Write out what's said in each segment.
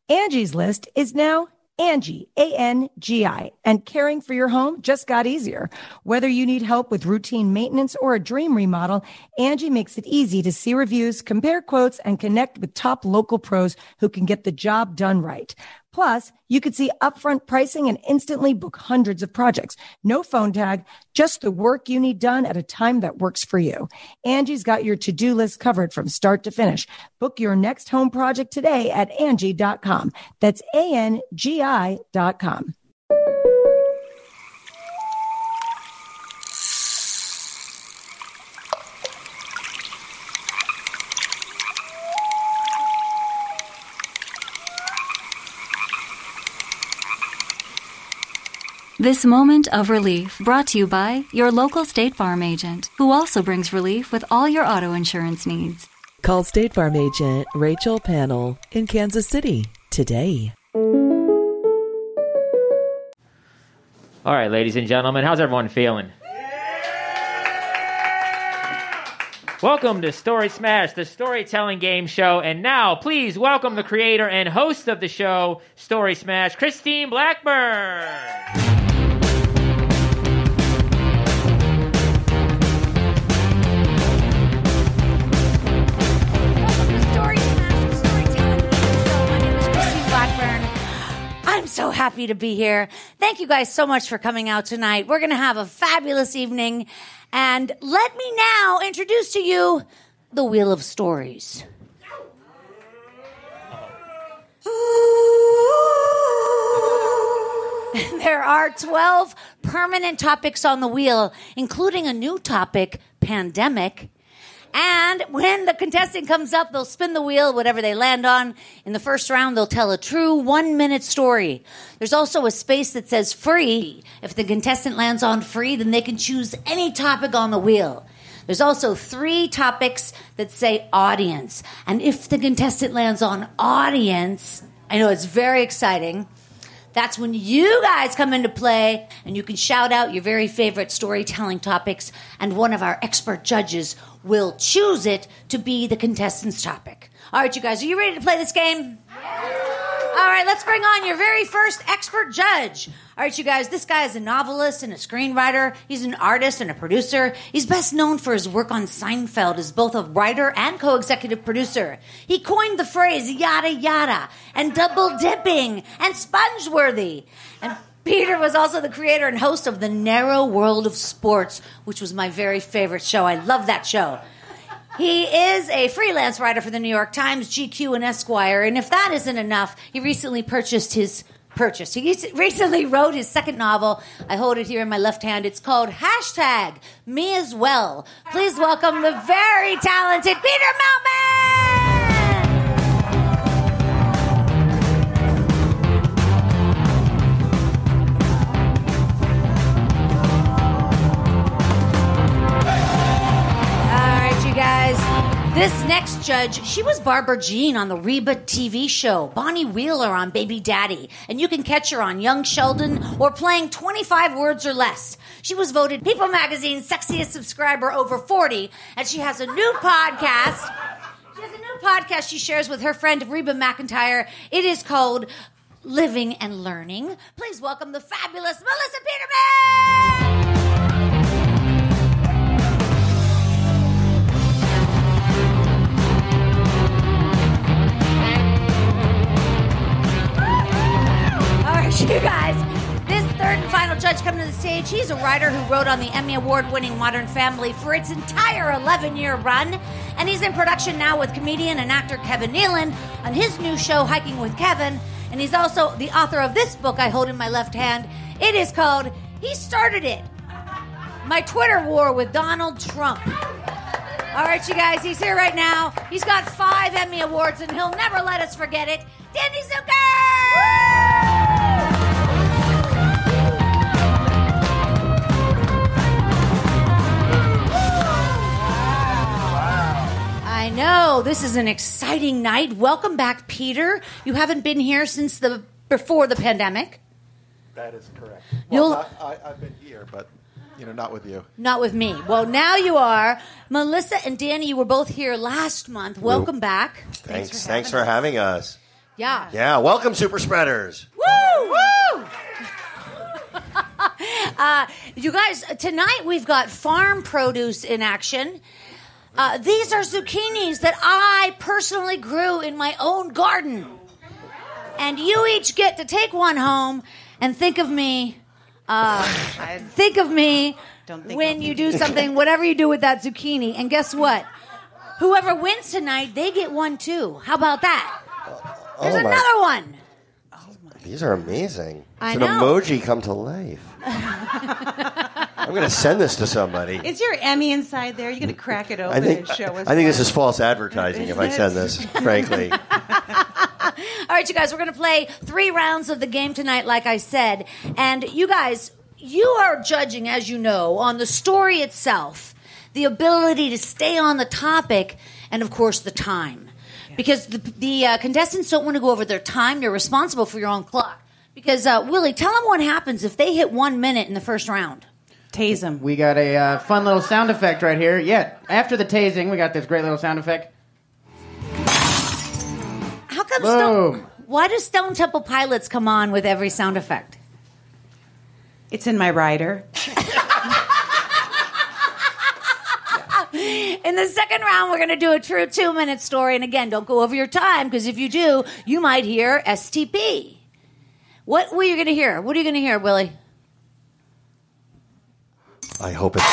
Angie's List is now Angie, A-N-G-I, and caring for your home just got easier. Whether you need help with routine maintenance or a dream remodel, Angie makes it easy to see reviews, compare quotes, and connect with top local pros who can get the job done right. Plus, you could see upfront pricing and instantly book hundreds of projects. No phone tag, just the work you need done at a time that works for you. Angie's got your to-do list covered from start to finish. Book your next home project today at Angie.com. That's ANGI.com. This moment of relief brought to you by your local State Farm agent, who also brings relief with all your auto insurance needs. Call State Farm agent Rachel Pannell in Kansas City today. All right, ladies and gentlemen, how's everyone feeling? Welcome to Story Smash, the storytelling game show. And now, please welcome the creator and host of the show, Story Smash, Christine Blackburn. I'm so happy to be here. Thank you guys so much for coming out tonight. We're going to have a fabulous evening. And let me now introduce to you the Wheel of Stories. There are 12 permanent topics on the wheel, including a new topic, pandemic. And when the contestant comes up, they'll spin the wheel, whatever they land on. In the first round, they'll tell a true 1-minute story. There's also a space that says free. If the contestant lands on free, then they can choose any topic on the wheel. There's also 3 topics that say audience. And if the contestant lands on audience, I know it's very exciting. That's when you guys come into play and you can shout out your very favorite storytelling topics, and one of our expert judges will choose it to be the contestant's topic. All right, you guys, are you ready to play this game? All right, let's bring on your very first expert judge. All right, you guys, this guy is a novelist and a screenwriter. He's an artist and a producer. He's best known for his work on Seinfeld as both a writer and co-executive producer. He coined the phrase yada yada and double dipping and sponge-worthy. And Peter was also the creator and host of The Narrow World of Sports, which was my very favorite show. I love that show. He is a freelance writer for the New York Times, GQ, and Esquire. And if that isn't enough, he recently He recently wrote his second novel. I hold it here in my left hand. It's called #MeAsWell. Please welcome the very talented Peter Melman! Guys, this next judge, she was Barbara Jean on the Reba TV show, Bonnie Wheeler on Baby Daddy, and you can catch her on Young Sheldon or playing 25 Words or Less. She was voted People Magazine's sexiest subscriber over 40, and she has a new podcast. She shares with her friend Reba McEntire. It is called Living and Learning. Please welcome the fabulous Melissa Peterman! You guys, this third and final judge coming to the stage, he's a writer who wrote on the Emmy Award-winning Modern Family for its entire 11-year run, and he's in production now with comedian and actor Kevin Nealon on his new show, Hiking with Kevin, and he's also the author of this book I hold in my left hand. It is called He Started It, My Twitter War with Donald Trump. All right, you guys, he's here right now. He's got 5 Emmy Awards, and he'll never let us forget it. Danny Zucker! I know, this is an exciting night. Welcome back, Peter. You haven't been here since before the pandemic. That is correct. Well, I've been here, but not with you. Not with me. Well, now you are. Melissa and Danny, you were both here last month. Welcome back. Thanks for having us. Yeah. Yeah, welcome, super spreaders. Woo! Woo! You guys, tonight we've got farm produce in action. These are zucchinis that I personally grew in my own garden. And you each get to take one home and think of me. Think of me when you do something, whatever you do with that zucchini. And guess what? Whoever wins tonight, they get one too. How about that? There's another one. These are amazing. I It's an know. emoji come to life. I'm going to send this to somebody. Is your Emmy inside there? You're going to crack it open I think and show us. this is false advertising if I send this, frankly. All right, you guys, we're going to play 3 rounds of the game tonight, like I said. And you guys, you are judging, as you know, on the story itself, the ability to stay on the topic, and, of course, the time. Because the contestants don't want to go over their time. You're responsible for your own clock. Because, Willie, tell them what happens if they hit 1 minute in the first round. Tase them. We got a fun little sound effect right here. Yeah, after the tasing, we got this great little sound effect. How come Boom. why do Stone Temple Pilots come on with every sound effect? It's in my rider. In the second round, we're going to do a true 2-minute story. And again, don't go over your time, because if you do, you might hear STP. What were you going to hear? What are you going to hear, Willie? I hope it's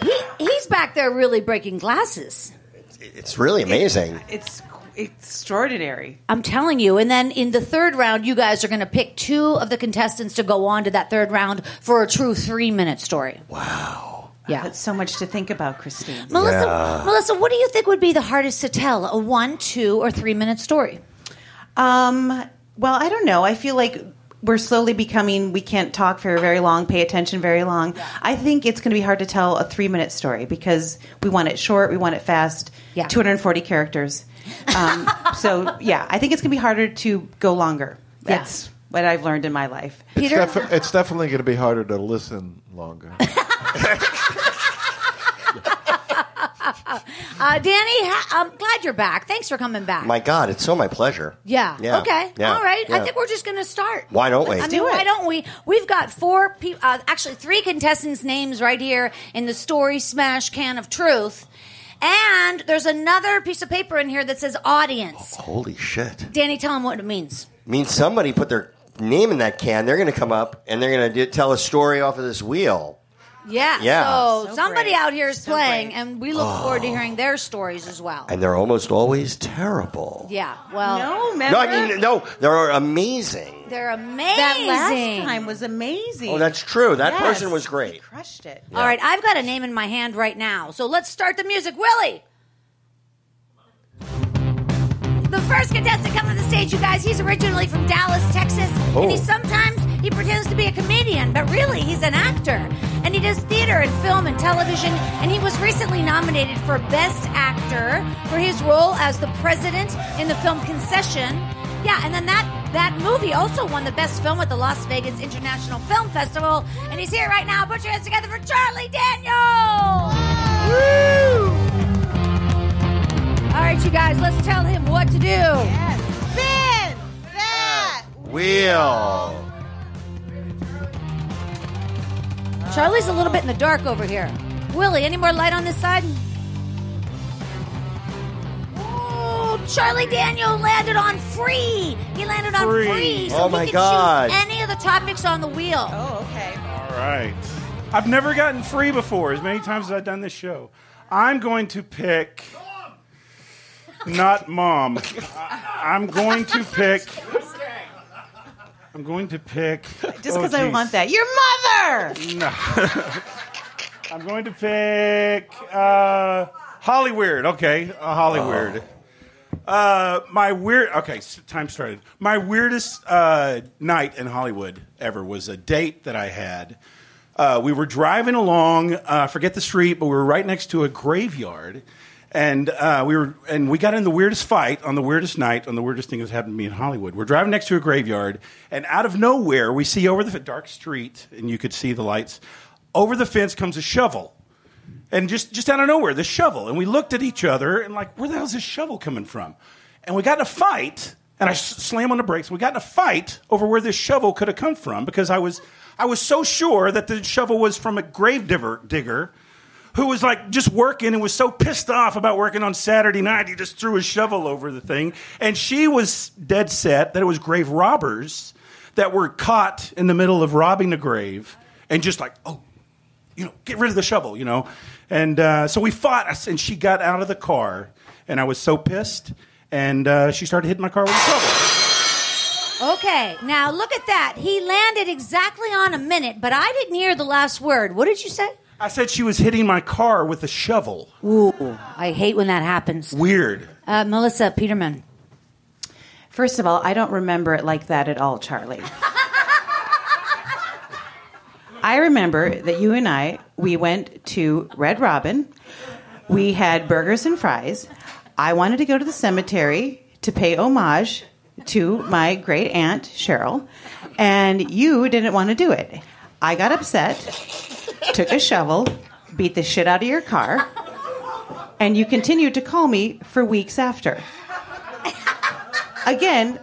not He's back there really breaking glasses. It's really amazing. It's extraordinary. I'm telling you. And then in the third round, you guys are going to pick 2 of the contestants to go on to that third round for a true 3-minute story. Wow. Yeah. That's so much to think about, Christine. Melissa, what do you think would be the hardest to tell? A 1, 2, or 3-minute story? Well, I don't know. I feel like we're slowly becoming, we can't talk for very long, pay attention very long. Yeah. I think it's going to be hard to tell a 3-minute story because we want it short, we want it fast, 240 characters. So, yeah, I think it's going to be harder to go longer. That's what I've learned in my life. Peter? It's definitely going to be harder to listen longer. Danny, I'm glad you're back. Thanks for coming back. My God, it's so my pleasure. Yeah. Okay. Yeah. All right. Yeah. I think we're just going to start. Why don't we? Why don't we? We've got 4 people, actually 3 contestants' names right here in the Story Smash can of truth. And there's another piece of paper in here that says audience. Holy shit. Danny, tell them what it means. It means somebody put their name in that can. They're going to come up and they're going to tell a story off of this wheel. Yeah. So somebody great. out here is playing, great. and we look forward to hearing their stories as well. And they're almost always terrible. Yeah. Well. No, remember? They're amazing. They're amazing. That last time was amazing. Oh, that's true. That Yes. person was great. He crushed it. All right, I've got a name in my hand right now. So let's start the music. Willie! The first contestant coming to the stage, you guys, he's originally from Dallas, Texas. Oh. And he pretends to be a comedian, but really he's an actor. And he does theater and film and television. And he was recently nominated for Best Actor for his role as the president in the film Concession. Yeah, and then that movie also won the best film at the Las Vegas International Film Festival. And he's here right now. Put your hands together for Charlie Daniels! Woo! All right, you guys, let's tell him what to do. Yes. Spin that Wheel. Charlie's a little bit in the dark over here. Willie, any more light on this side? Oh, Charlie Daniel landed on free. He landed on free. So Oh, my he can God. choose any of the topics on the wheel. Oh, okay. All right. I've never gotten free before, as many times as I've done this show. I'm going to pick... Not mom. I'm going to pick... Just because I want that. Your mother! No. I'm going to pick Hollyweird. Okay, Hollyweird. Okay, time started. My weirdest night in Hollywood ever was a date that I had. We were driving along, forget the street, but we were right next to a graveyard. And we got in the weirdest fight on the weirdest night on the weirdest thing that's happened to me in Hollywood. We're driving next to a graveyard, and out of nowhere, we see over the dark street, and you could see the lights. Over the fence comes a shovel, and just out of nowhere, the shovel. And we looked at each other and like, where the hell's this shovel coming from? And we got in a fight, and I slammed on the brakes. We got in a fight over where this shovel could have come from because I was so sure that the shovel was from a grave digger who was like just working and was so pissed off about working on Saturday night, he just threw a shovel over the thing. And she was dead set that it was grave robbers that were caught in the middle of robbing the grave and just like, get rid of the shovel, And so we fought, and she got out of the car, and I was so pissed, and she started hitting my car with a shovel. Okay, now look at that. He landed exactly on a minute, but I didn't hear the last word. What did you say? I said she was hitting my car with a shovel. Ooh, I hate when that happens. Weird. Melissa Peterman. First of all, I don't remember it like that at all, Charlie. I remember that you and we went to Red Robin. We had burgers and fries. I wanted to go to the cemetery to pay homage to my great aunt, Cheryl, and you didn't want to do it. I got upset, took a shovel, beat the shit out of your car, and you continued to call me for weeks after. Again,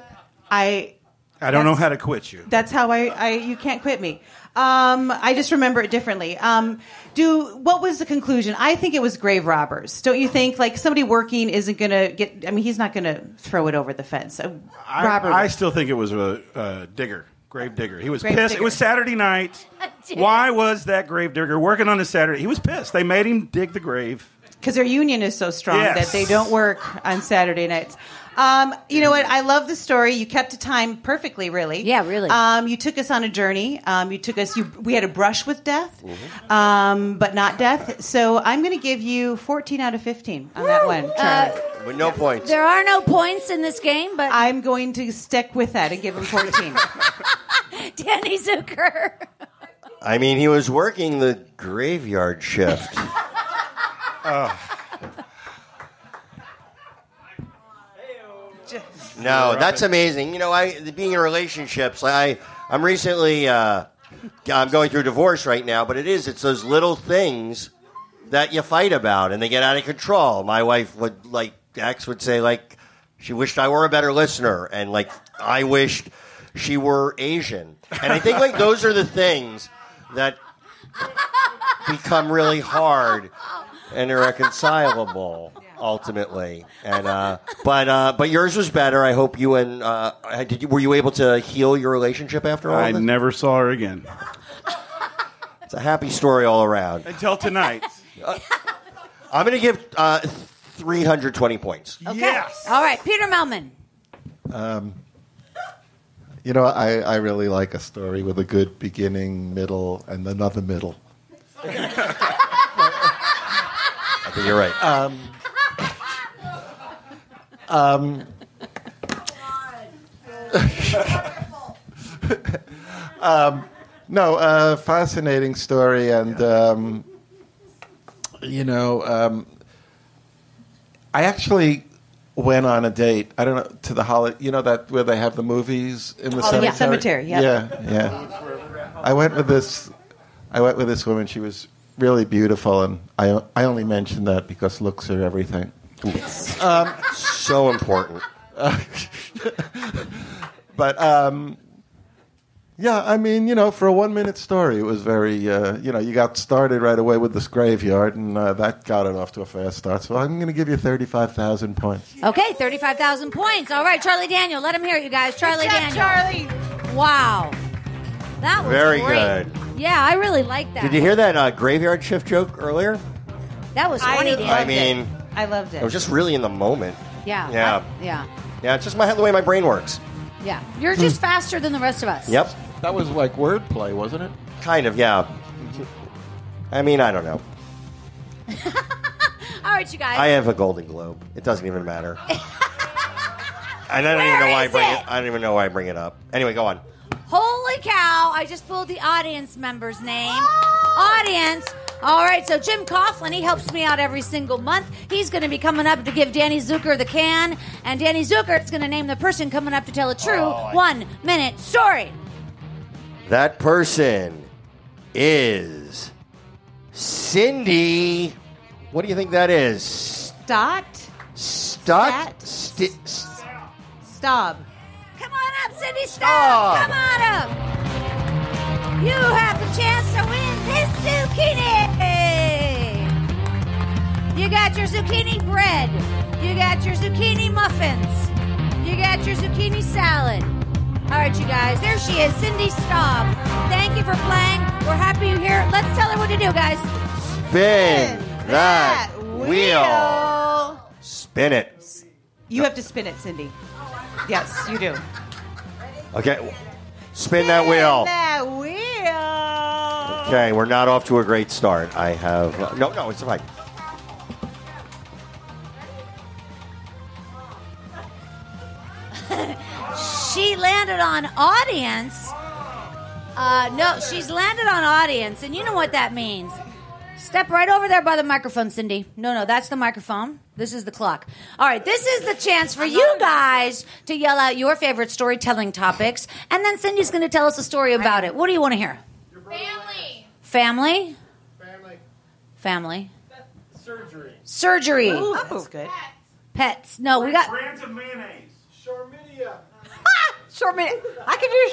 I don't know how to quit you. That's how you can't quit me. I just remember it differently. What was the conclusion? I think it was grave robbers. Don't you think? Like somebody working isn't going to get. I mean, he's not going to throw it over the fence. I still think it was a digger, grave digger. He was Grave pissed. digger. It was Saturday night. Why was that grave digger working on a Saturday? He was pissed. They made him dig the grave because their union is so strong that they don't work on Saturday nights. You know what? I love the story. You kept the time perfectly, really. Yeah, really. You took us on a journey. We had a brush with death, but not death. So I'm going to give you 14 out of 15 on that one, Charlie. With no points. There are no points in this game, but I'm going to stick with that and give him 14. Danny Zucker. I mean, he was working the graveyard shift. No, that's amazing. Being in relationships, I'm recently, I'm going through a divorce right now, but it's those little things that you fight about and they get out of control. My wife Dax would say, she wished I were a better listener and I wished she were Asian. And I think those are the things that become really hard and irreconcilable. Ultimately, and but yours was better. I hope you and were you able to heal your relationship after all? I never saw her again. It's a happy story all around until tonight. I'm going to give 320 points. Okay. Yes. All right, Peter Melman. I really like a story with a good beginning, middle, and another middle. I think you're right. Fascinating story, and I actually went on a date. I don't know, to the holiday. That where they have the movies in the cemetery. Yeah, cemetery. Yeah. I went with this woman. She was really beautiful, and I only mention that because looks are everything. So important. But for a 1 minute story, it was very, you got started right away with this graveyard, and that got it off to a fast start. So I'm going to give you 35,000 points. Okay, 35,000 points. All right, Charlie Daniel. Let him hear it, you guys. Charlie Daniel. Charlie. Wow. That was very great. good. Yeah, I really like that. Did you hear that graveyard shift joke earlier? That was funny, Dan. I loved it. I was just really in the moment. Yeah. Yeah. Yeah, it's just the way my brain works. Yeah. You're just faster than the rest of us. Yep. That was like wordplay, wasn't it? Kind of, yeah. I don't know. All right, you guys. I have a Golden Globe. It doesn't even matter. I don't even know why I don't even know why I bring it up. Anyway, go on. Holy cow, I just pulled the audience member's name. Audience. All right, so Jim Coughlin, he helps me out every single month. He's going to be coming up to give Danny Zucker the can. And Danny Zucker is going to name the person coming up to tell a true 1 minute story. That person is Cindy. What do you think that is? Stott. Staub. Come on up, Cindy Staub. Come on up. You have the chance to win this zucchini. You got your zucchini bread. You got your zucchini muffins. You got your zucchini salad. All right, you guys. There she is, Cindy Staub. Thank you for playing. We're happy you're here. Let's tell her what to do, guys. Spin that wheel. Spin it. You have to spin it, Cindy. Yes, you do. Okay. Spin that wheel. That wheel. Okay, we're not off to a great start. I have... No, it's fine. She landed on audience. No, she's landed on audience, and you know what that means. Step right over there by the microphone, Cindy. No, that's the microphone. This is the clock. All right, this is the chance for you guys to yell out your favorite storytelling topics, and then Cindy's going to tell us a story about it. What do you want to hear? Family. Surgery. Ooh, that's good. Pets. No, we got... Brands of mayonnaise. Charminia. I can do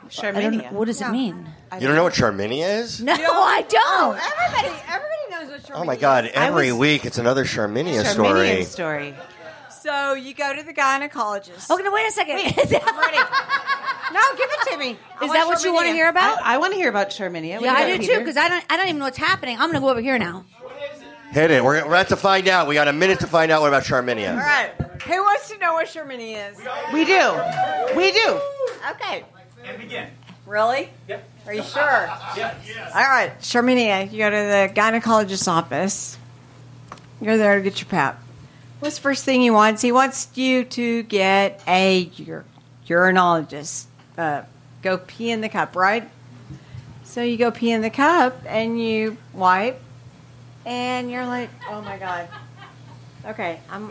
Charminia. What does it mean? You don't know what Charminia is? No, I don't. Everybody knows what Charminia Oh, my God. Every week it's another Charminia story. So you go to the gynecologist. Okay, no, wait a second. I'm ready. No, give it to me. Is that what you want to hear about? I want to hear about Charminia. Yeah, I do too, because I don't even know what's happening. I'm going to go over here now. Hit it. We're about to find out. We got a minute to find out what about Charminia. All right. Who wants to know what Charminia is? We do. Okay. And begin. Really? Yep. Are you sure? Yes. All right. Charminia, you go to the gynecologist's office. You're there to get your pap. What's the first thing he wants? He wants you to get a urinologist. Go pee in the cup, right? So you go pee in the cup and you wipe. And you're like, oh, my God. Okay, I'm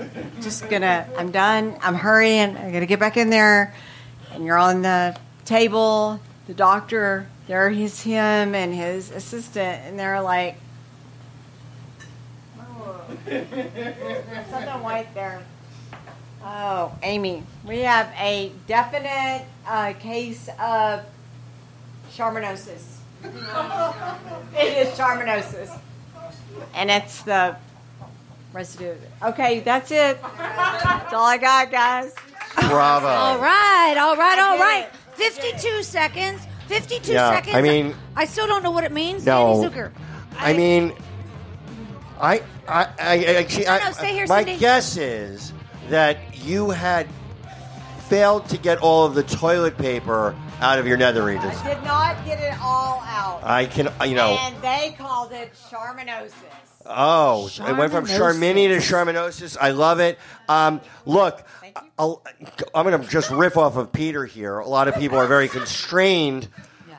done. I'm hurrying. I got to get back in there. And you're on the table. The doctor, there is him and his assistant. And they're like, oh, there's something white there. Oh, Amy, we have a definite case of Charminosis. It is Charminosis. And it's the residue. Okay, that's it. That's all I got, guys. Bravo. All right. 52 seconds. 52 seconds. I mean... I still don't know what it means. No. Andy Zucker. I mean... Stay here, my Cindy. guess is that you had failed to get all of the toilet paper out of your nether regions. I did not get it all out. I can, And they called it Charminosis. Oh, it went from Charminia to Charminosis. I love it. Look, I'm going to just riff off of Peter here. A lot of people are very constrained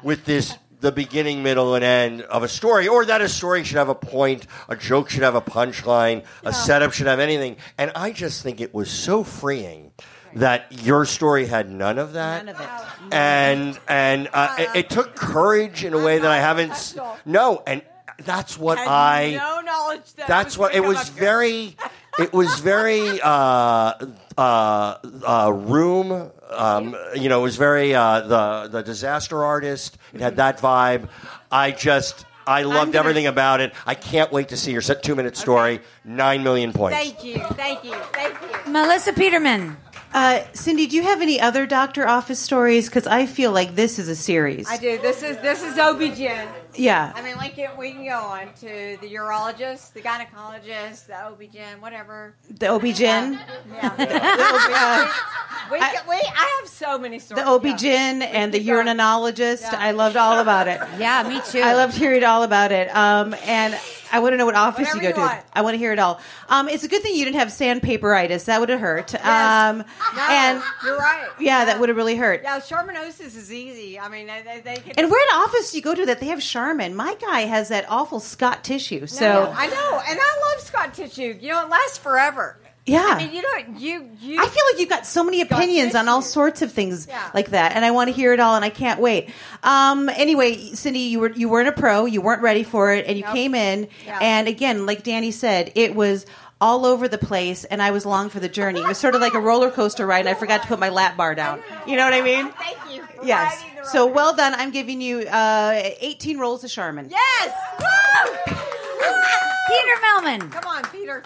with the beginning, middle, and end of a story, or that a story should have a point, a joke should have a punchline, a setup should have anything. And I just think it was so freeing that your story had none of that. None of it. And it took courage in a way that I haven't. No, and that's what No knowledge that That's what it was. Very. It was very room. It was very the disaster artist. It had that vibe. I loved everything about it. I can't wait to see your 2-minute story. 9 million points. Thank you. Melissa Peterman. Cindy, do you have any other doctor office stories? Because I feel like this is a series. I do. This is OB-GYN. Yeah. I mean, we can go on to the urologist, the gynecologist, the OB-GYN, whatever. The OB-GYN? Yeah. I have so many stories. The OB-GYN and the urinologist. Yeah. I loved all about it. Yeah, me too. I loved hearing all about it. And I want to know what office Whatever you go to. I want to hear it all. It's a good thing you didn't have sandpaperitis. That would have hurt. Yes. And you're right. Yeah, that would have really hurt. Yeah, Charminosis is easy. I mean, they can... And where an office do you go to that they have Charmin? My guy has that awful Scott tissue. So I know, and I love Scott tissue. You know, it lasts forever. Yeah. I mean, you I feel like you've got so many opinions on all sorts of things like that, and I want to hear it all, and I can't wait. Anyway, Cindy, you weren't a pro, you weren't ready for it, and you came in, and again, like Danny said, it was all over the place, and I was along for the journey. It was sort of like a roller coaster ride, and I forgot to put my lap bar down. You know what I mean? Thank you. For Yes. riding the So roller well done. I'm giving you 18 rolls of Charmin. Yes! Woo! Peter Melman. Come on, Peter.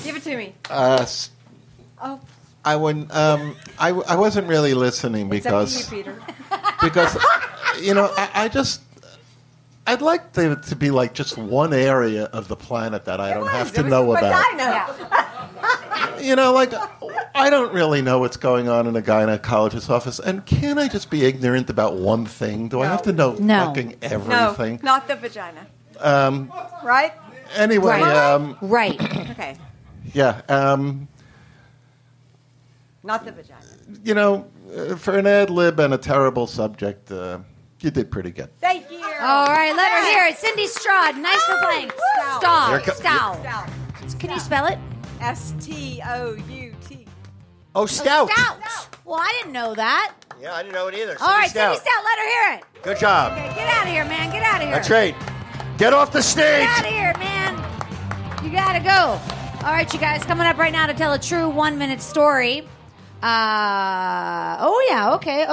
Give it to me. Oh, I wouldn't. I wasn't really listening it's up to you, because Peter. I'd like there to be like just one area of the planet that I don't have to It was know the about. vagina. Like I don't really know what's going on in a gynecologist's office, and can I just be ignorant about one thing? Do I have to know fucking No, everything? not the vagina. Right? Anyway, Right. Okay. yeah. Not the vagina. For an ad lib and a terrible subject, you did pretty good. Thank you. All right, let her hear it. Cindy Stroud, nice for playing. Stout. Stout. Can you spell it? Stout. Oh, Stout. Stout. Well, I didn't know that. Yeah, I didn't know it either. All right, Stout. Cindy Stout, let her hear it. Good job. Okay, get out of here, man. Get out of here. That's right. Get off the stage. Get out of here, man. You gotta go. All right, you guys, coming up right now to tell a true 1-minute story.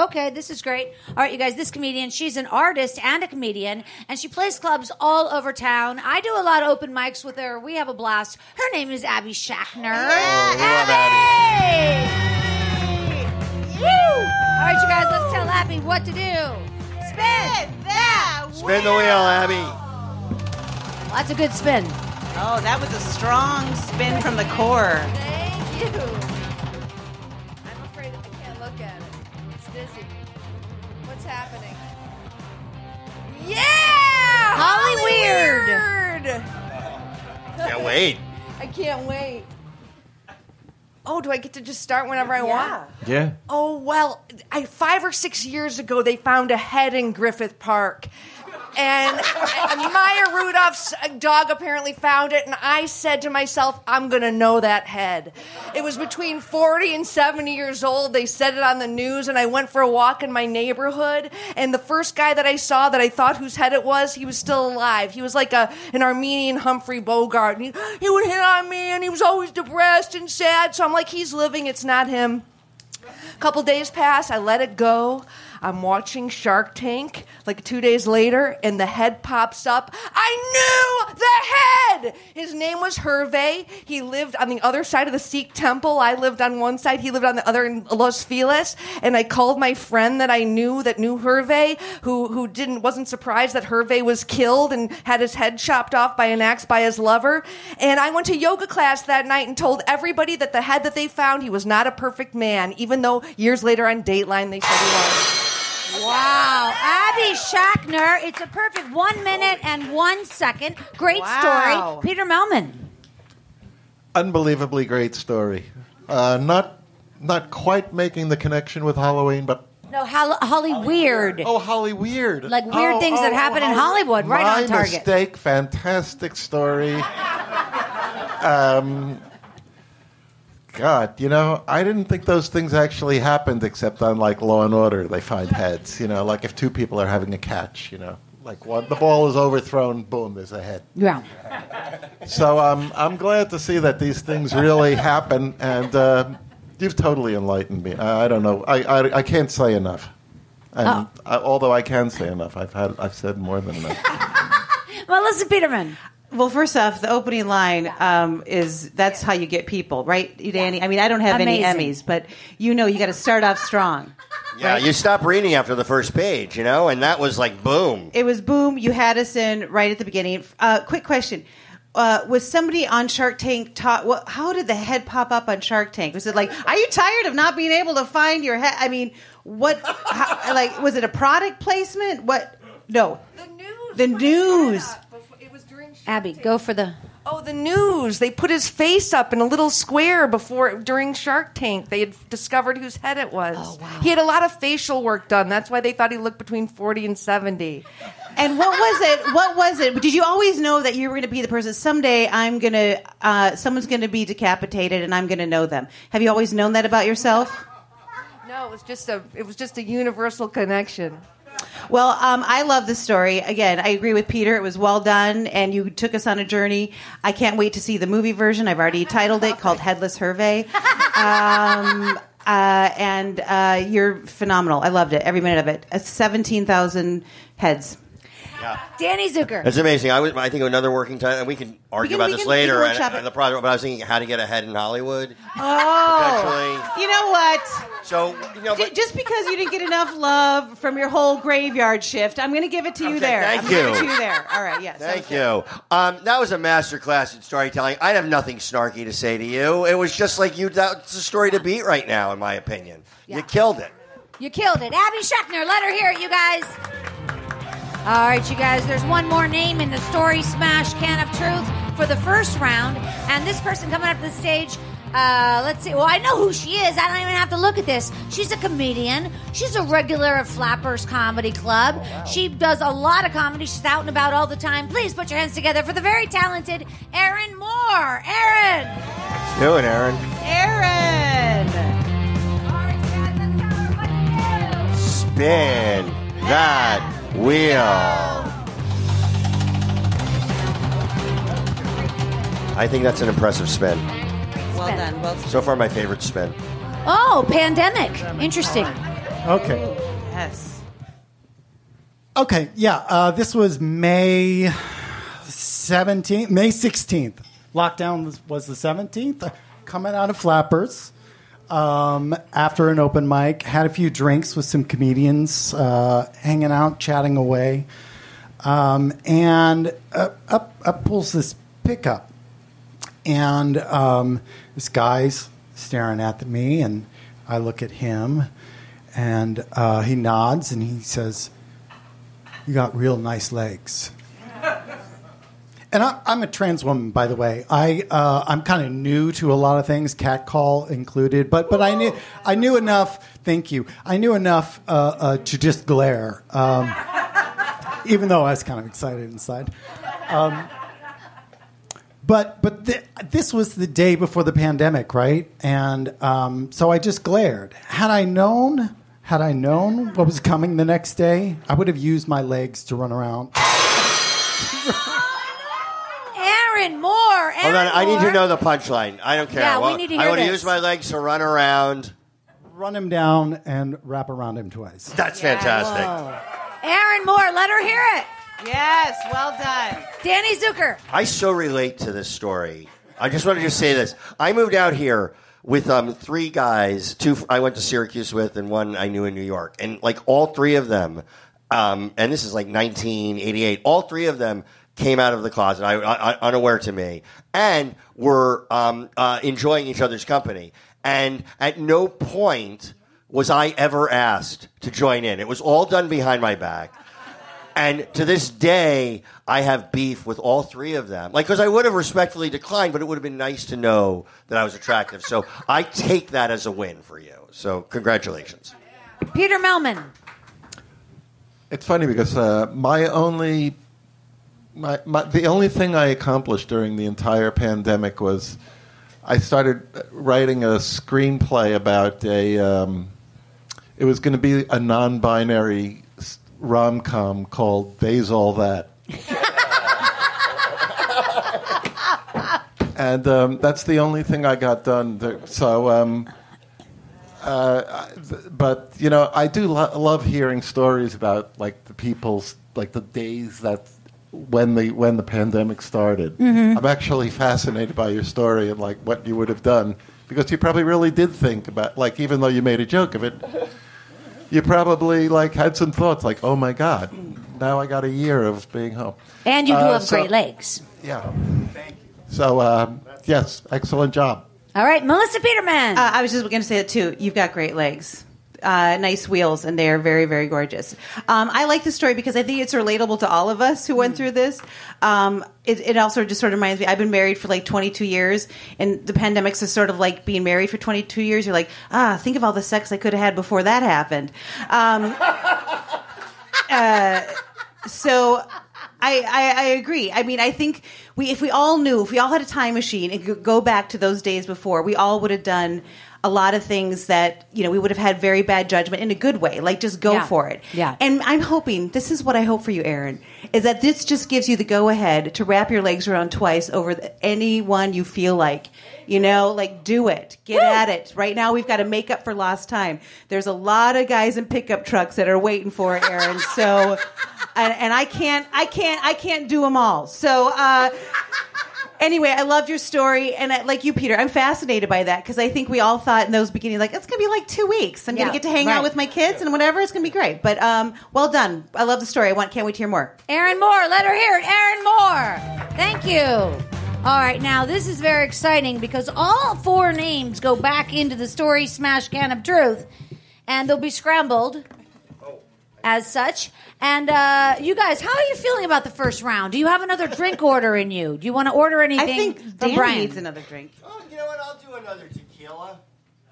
Okay. This is great. All right, you guys, this comedian, she's an artist and a comedian, and she plays clubs all over town. I do a lot of open mics with her. We have a blast. Her name is Abby Shackner. Oh, we love Abby! Woo! All right, you guys, let's tell Abby what to do. Spin the wheel, Abby. Well, that's a good spin. Oh, that was a strong spin from the core. Thank you. I'm afraid I can't look at it. It's dizzy. What's happening? Yeah! Holly Weird. Can't wait. I can't wait. Oh, do I get to just start whenever I want? Yeah. Oh, well, 5 or 6 years ago, they found a head in Griffith Park. And Maya Rudolph's dog apparently found it, and I said to myself, I'm going to know that head. It was between 40 and 70 years old. They said it on the news, and I went for a walk in my neighborhood, and the first guy that I saw that I thought whose head it was, he was still alive. He was like an Armenian Humphrey Bogart, and he would hit on me, and he was always depressed and sad, so I'm like, he's living, it's not him. A couple days pass, I let it go. I'm watching Shark Tank like 2 days later, and the head pops up. I knew the head! His name was Hervé. He lived on the other side of the Sikh temple. I lived on one side. He lived on the other in Los Feliz. And I called my friend that I knew that knew Hervé, who wasn't surprised that Hervé was killed and had his head chopped off by an axe by his lover. And I went to yoga class that night and told everybody that the head that they found, he was not a perfect man, even though years later on Dateline they said he was. Wow. Abby Shackner. It's a perfect 1 minute and 1 second. Great story. Peter Melman. Unbelievably great story. Not quite making the connection with Halloween, but No, Holly Weird. Oh, Holly Weird. Like weird things that happen in Hollywood, right on target. My mistake. Fantastic story. God, I didn't think those things actually happened except on, like, Law and Order. They find heads, like if two people are having a catch, Like, the ball is overthrown, boom, there's a head. Yeah. So I'm glad to see that these things really happen, and you've totally enlightened me. I don't know. I can't say enough. And although I can say enough, I've said more than enough. Well, listen, Peterman. Well, first off, the opening line is that's how you get people, right, Danny? I mean, I don't have any Emmys, but you got to start off strong. Yeah, right? You stop reading after the first page, and that was like boom. It was boom. You had us in right at the beginning. Quick question. Was somebody on Shark Tank taught? How did the head pop up on Shark Tank? Was it like, are you tired of not being able to find your head? I mean, what? Was it a product placement? What? No. The news. Abby, go for the... Oh, the news. They put his face up in a little square during Shark Tank. They had discovered whose head it was. Oh, wow. He had a lot of facial work done. That's why they thought he looked between 40 and 70. And what was it? What was it? Did you always know that you were going to be the person? Someday someone's going to be decapitated and I'm going to know them. Have you always known that about yourself? No, it was just a universal connection. Well, I love this story. Again, I agree with Peter. It was well done, and you took us on a journey. I can't wait to see the movie version. I've already titled it, called Headless Hervé. And you're phenomenal. I loved it, every minute of it. 17,000 heads. Yeah. Danny Zucker. It's amazing. I think another working title, and we can argue about this later. We can and the project, but I was thinking how to get ahead in Hollywood. Oh, you know what? So just because you didn't get enough love from your whole graveyard shift, I'm going to give it to you there. Thank I'm you. Give it to you there. All right. Yes. Thank you. That was a master class in storytelling. I have nothing snarky to say to you. It was just like you. That's a story to beat right now, in my opinion. Yeah. You killed it. You killed it. Abby Schechner, let her hear it, you guys. All right, you guys, there's one more name in the Story Smash Can of Truth for the first round. And this person coming up to the stage, let's see. Well, I know who she is. I don't even have to look at this. She's a comedian. She's a regular at Flappers Comedy Club. Wow. She does a lot of comedy. She's out and about all the time. Please put your hands together for the very talented Erin Moore. Erin! Let's do it, Erin. Erin! All right, you guys, let's tell her what to do. Spin that wheel. I think that's an impressive spin. Well done. Well done. So far, my favorite spin. Oh, pandemic. Interesting. Okay. Yes. Okay, yeah. This was May 17th, May 16th. Lockdown was the 17th. Coming out of Flappers. After an open mic, had a few drinks with some comedians, hanging out, chatting away, and up pulls this pickup, and this guy's staring at me, and I look at him, and he nods, and he says, "You got real nice legs." And I'm a trans woman, by the way. I'm kind of new to a lot of things, catcall included. But I knew enough. Thank you. I knew enough to just glare, even though I was kind of excited inside. This was the day before the pandemic, right? And so I just glared. Had I known what was coming the next day, I would have used my legs to run around. Erin Moore. Hold on, I need to know the punchline. I don't care. Yeah, we need to hear I want to this. use my legs to run around. Run him down and wrap around him twice. That's fantastic. Erin Moore, let her hear it. Yes, well done. Danny Zucker. I so relate to this story. I just wanted to say this. I moved out here with three guys, two I went to Syracuse with, and one I knew in New York. And like all three of them, and this is like 1988, all three of them came out of the closet, unaware to me, and were enjoying each other's company. And at no point was I ever asked to join in. It was all done behind my back. And to this day, I have beef with all three of them. Like, because I would have respectfully declined, but it would have been nice to know that I was attractive. So I take that as a win for you. So congratulations. Peter Melman. It's funny because the only thing I accomplished during the entire pandemic was I started writing a screenplay about it was going to be a non-binary rom-com called They's All That. And that's the only thing I got done. So, but, you know, I do love hearing stories about, like, the people's, like, the days that when the pandemic started. Mm-hmm. I'm actually fascinated by your story and, like, what you would have done. Because you probably really did think about, like, even though you made a joke of it, you probably, like, had some thoughts, like, oh, my God, now I got a year of being home. And you do have great legs. Yeah. Thank you. So, yes, excellent job. All right, Melissa Peterman. I was just going to say that, too. You've got great legs. Nice wheels, and they are very, very gorgeous. I like this story because I think it's relatable to all of us who went through this. It also just sort of reminds me, I've been married for like 22 years, and the pandemic's is sort of like being married for 22 years. You're like, think of all the sex I could have had before that happened. So I agree. I mean, I think if we all had a time machine and could go back to those days before, we all would have done a lot of things that, we would have had very bad judgment in a good way. Like, just go for it. Yeah. And I'm hoping, this is what I hope for you, Aaron, is that this just gives you the go-ahead to wrap your legs around twice over anyone you feel like. Do it. Get at it. Right now, we've got to make up for lost time. There's a lot of guys in pickup trucks that are waiting for it, Aaron. So, and I can't do them all. So, anyway, I loved your story, and like you, Peter, I'm fascinated by that because I think we all thought in those beginnings, like, it's going to be like 2 weeks. I'm going to get to hang out with my kids and whatever. It's going to be great. But well done. I love the story. Can't wait to hear more. Aaron Moore, let her hear it. Aaron Moore. Thank you. All right, now this is very exciting because all 4 names go back into the Story Smash Can of Truth, and they'll be scrambled as such. And you guys, how are you feeling about the first round? Do you have another drink order in you? Do you want to order anything? I think from Dan Brian? needs another drink. Oh, you know what? I'll do another tequila.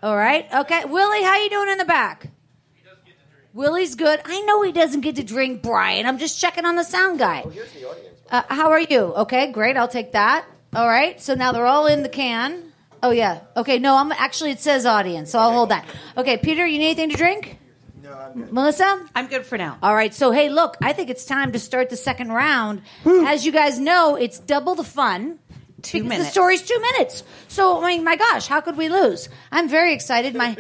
All right, okay. Willie, how you doing in the back? He doesn't get to drink. Willie's good. I know he doesn't get to drink, Brian. I'm just checking on the sound guy. Oh, here's the audience. How are you? Okay, great. I'll take that. All right, so now they're all in the can. Oh, yeah. Okay, no, it says audience, so I'll hold that. Okay, Peter, you need anything to drink? No, I'm good. Melissa? I'm good for now. All right, so, hey, look, I think it's time to start the second round. As you guys know, it's double the fun. 2 minutes. The story's 2 minutes. So, I mean, my gosh, how could we lose? I'm very excited. My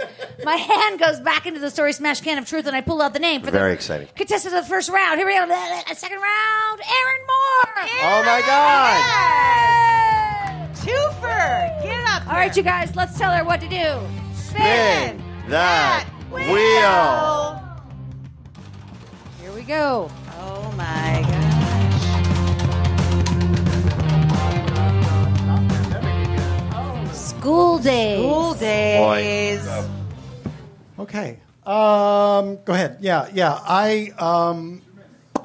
hand goes back into the Story Smash Can of Truth, and I pull out the name for Very the exciting. contestant of the first round. Here we go. Second round, Aaron Moore. Oh, my God. Twofer. Get up. All right, you guys, let's tell her what to do. Spin that wheel. Here we go. Oh, my gosh. School days. School days. Okay. Go ahead. Yeah.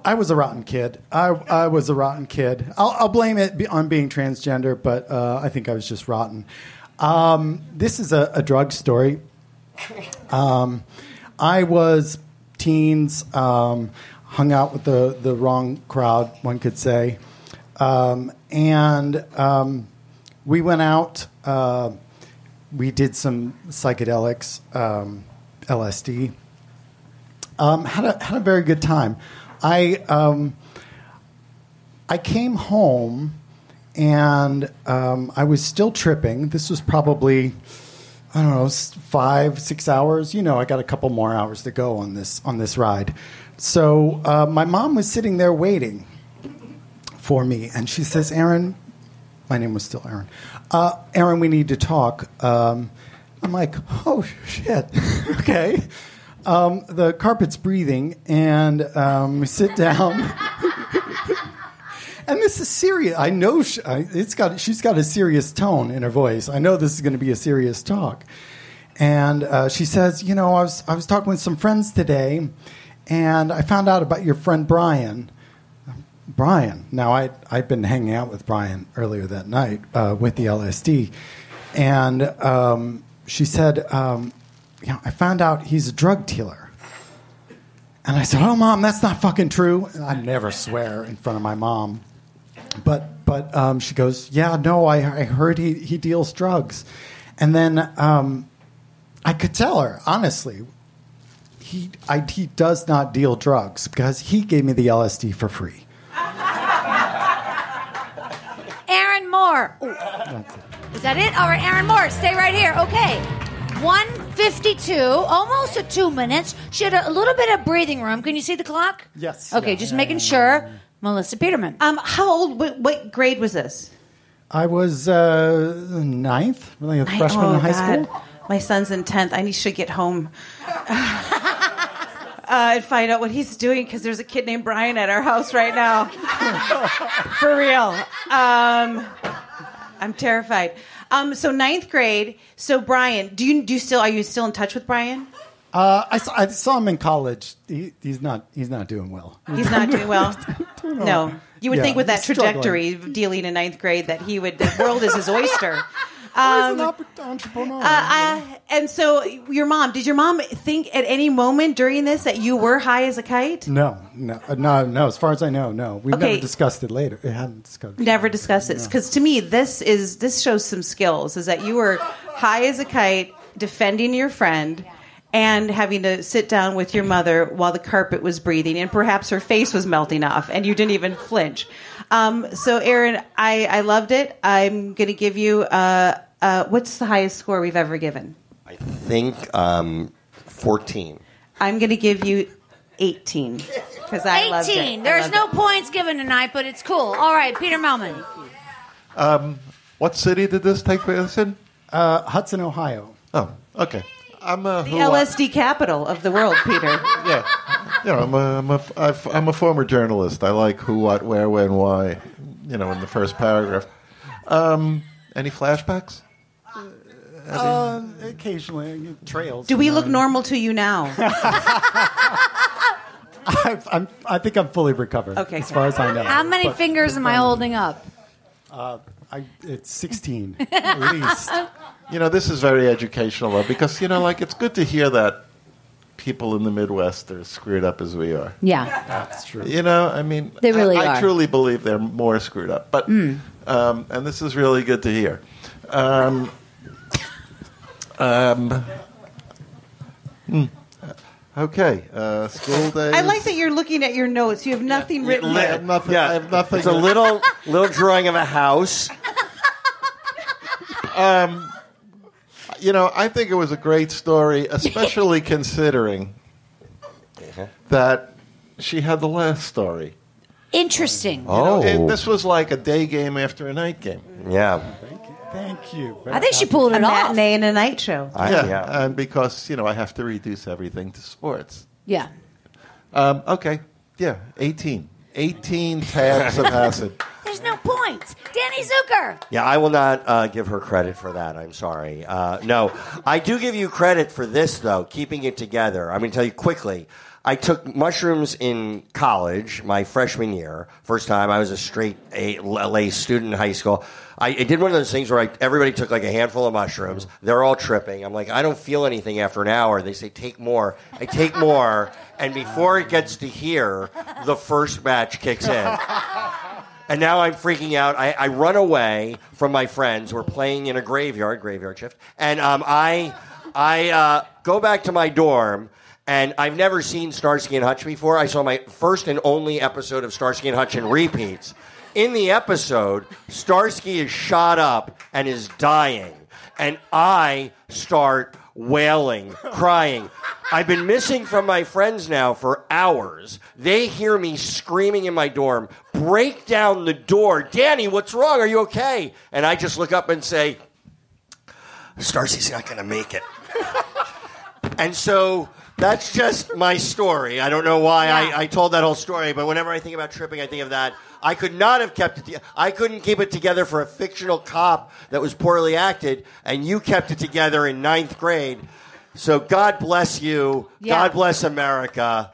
I was a rotten kid. I was a rotten kid. I'll blame it on being transgender, but I think I was just rotten. This is a drug story. I was teens, hung out with the wrong crowd, one could say, and we went out. We did some psychedelics, LSD. Had a very good time. I came home and I was still tripping. This was probably, 5-6 hours. I got a couple more hours to go on this ride. So my mom was sitting there waiting for me, and she says, "Aaron," my name was still Aaron. "Aaron, we need to talk." I'm like, "Oh shit, okay." The carpet's breathing, and we sit down. And this is serious. I know she's got a serious tone in her voice. I know this is going to be a serious talk. And she says, I was talking with some friends today, and I found out about your friend Brian. Brian. Now, I'd been hanging out with Brian earlier that night with the LSD. And she said, I found out he's a drug dealer. And I said, "Oh, Mom, that's not fucking true." And I never swear in front of my mom. But she goes, "Yeah, no, I heard he deals drugs." And then I could tell her, honestly, he does not deal drugs because he gave me the LSD for free. Aaron Moore. Ooh. Is that it? All right, Aaron Moore, stay right here. Okay. 1:52, almost at 2 minutes. She had a little bit of breathing room. Can you see the clock? Yes. Okay, Yeah. just making sure. Melissa Peterman. How old? What grade was this? I was ninth, really a freshman in high school. My son's in 10th. I should get home and find out what he's doing because there's a kid named Brian at our house right now. For real. I'm terrified. So 9th grade. So Brian, are you still in touch with Brian? I saw him in college. He's not doing well. He's not doing well. No, you would think with that he's struggling. trajectory of dealing in 9th grade that the world is his oyster. He's an entrepreneur. And so did your mom think at any moment during this that you were high as a kite? No. As far as I know, no. We've Okay. never discussed it later. We haven't discussed it. Never discussed this because to me this shows some skills. Is that you were high as a kite defending your friend and having to sit down with your mother while the carpet was breathing and perhaps her face was melting off and you didn't even flinch. So, Aaron, I loved it. I'm going to give you, what's the highest score we've ever given? I think 14. I'm going to give you 18 because I loved it. 18. There's no points given tonight, but it's cool. All right, Peter Melman. What city did this take place in? Hudson, Ohio. Oh, okay. I'm The LSD capital of the world, Peter. Yeah, I'm a former journalist. I like who, what, where, when, why. In the first paragraph. Any flashbacks? Occasionally, trails. Do we look normal to you now? I think I'm fully recovered. Okay, as far as I know. How many fingers am I holding up? It's 16 at least. This is very educational, though, because, it's good to hear that people in the Midwest are screwed up as we are. Yeah. That's true. They really I are. truly believe they're more screwed up. But, and this is really good to hear. Okay, school days. I like that you're looking at your notes. You have nothing written I there. have nothing. I have nothing. It's a little drawing of a house. I think it was a great story, especially considering that she had the last story. Interesting. This was like a day game after a night game. Yeah. Thank you. I think she pulled A it off. matinee and a night show. And because, I have to reduce everything to sports. Yeah. Okay, 18. 18 tabs of acid. There's no points. Danny Zucker. Yeah, I will not give her credit for that. I'm sorry. No, I do give you credit for this, though, keeping it together. I'm going to tell you quickly. I took mushrooms in college, my freshman year. First time, I was a straight A student in high school. I did one of those things where everybody took like a handful of mushrooms. They're all tripping. I'm like, I don't feel anything after an hour. They say, take more. I take more. And before it gets to here, the first batch kicks in. And now I'm freaking out. I run away from my friends. We're playing in a graveyard shift. And I go back to my dorm. And I've never seen Starsky and Hutch before. I saw my first and only episode of Starsky and Hutch in repeats. In the episode, Starsky is shot up and is dying. And I start wailing, crying. I've been missing from my friends now for hours. They hear me screaming in my dorm, break down the door. Danny, what's wrong? Are you okay? And I just look up and say, Starsky's not going to make it. And so that's just my story. I don't know why I told that whole story, but whenever I think about tripping, I think of that. I could not have kept it together. I couldn't keep it together for a fictional cop that was poorly acted, and you kept it together in 9th grade. So God bless you. Yeah. God bless America.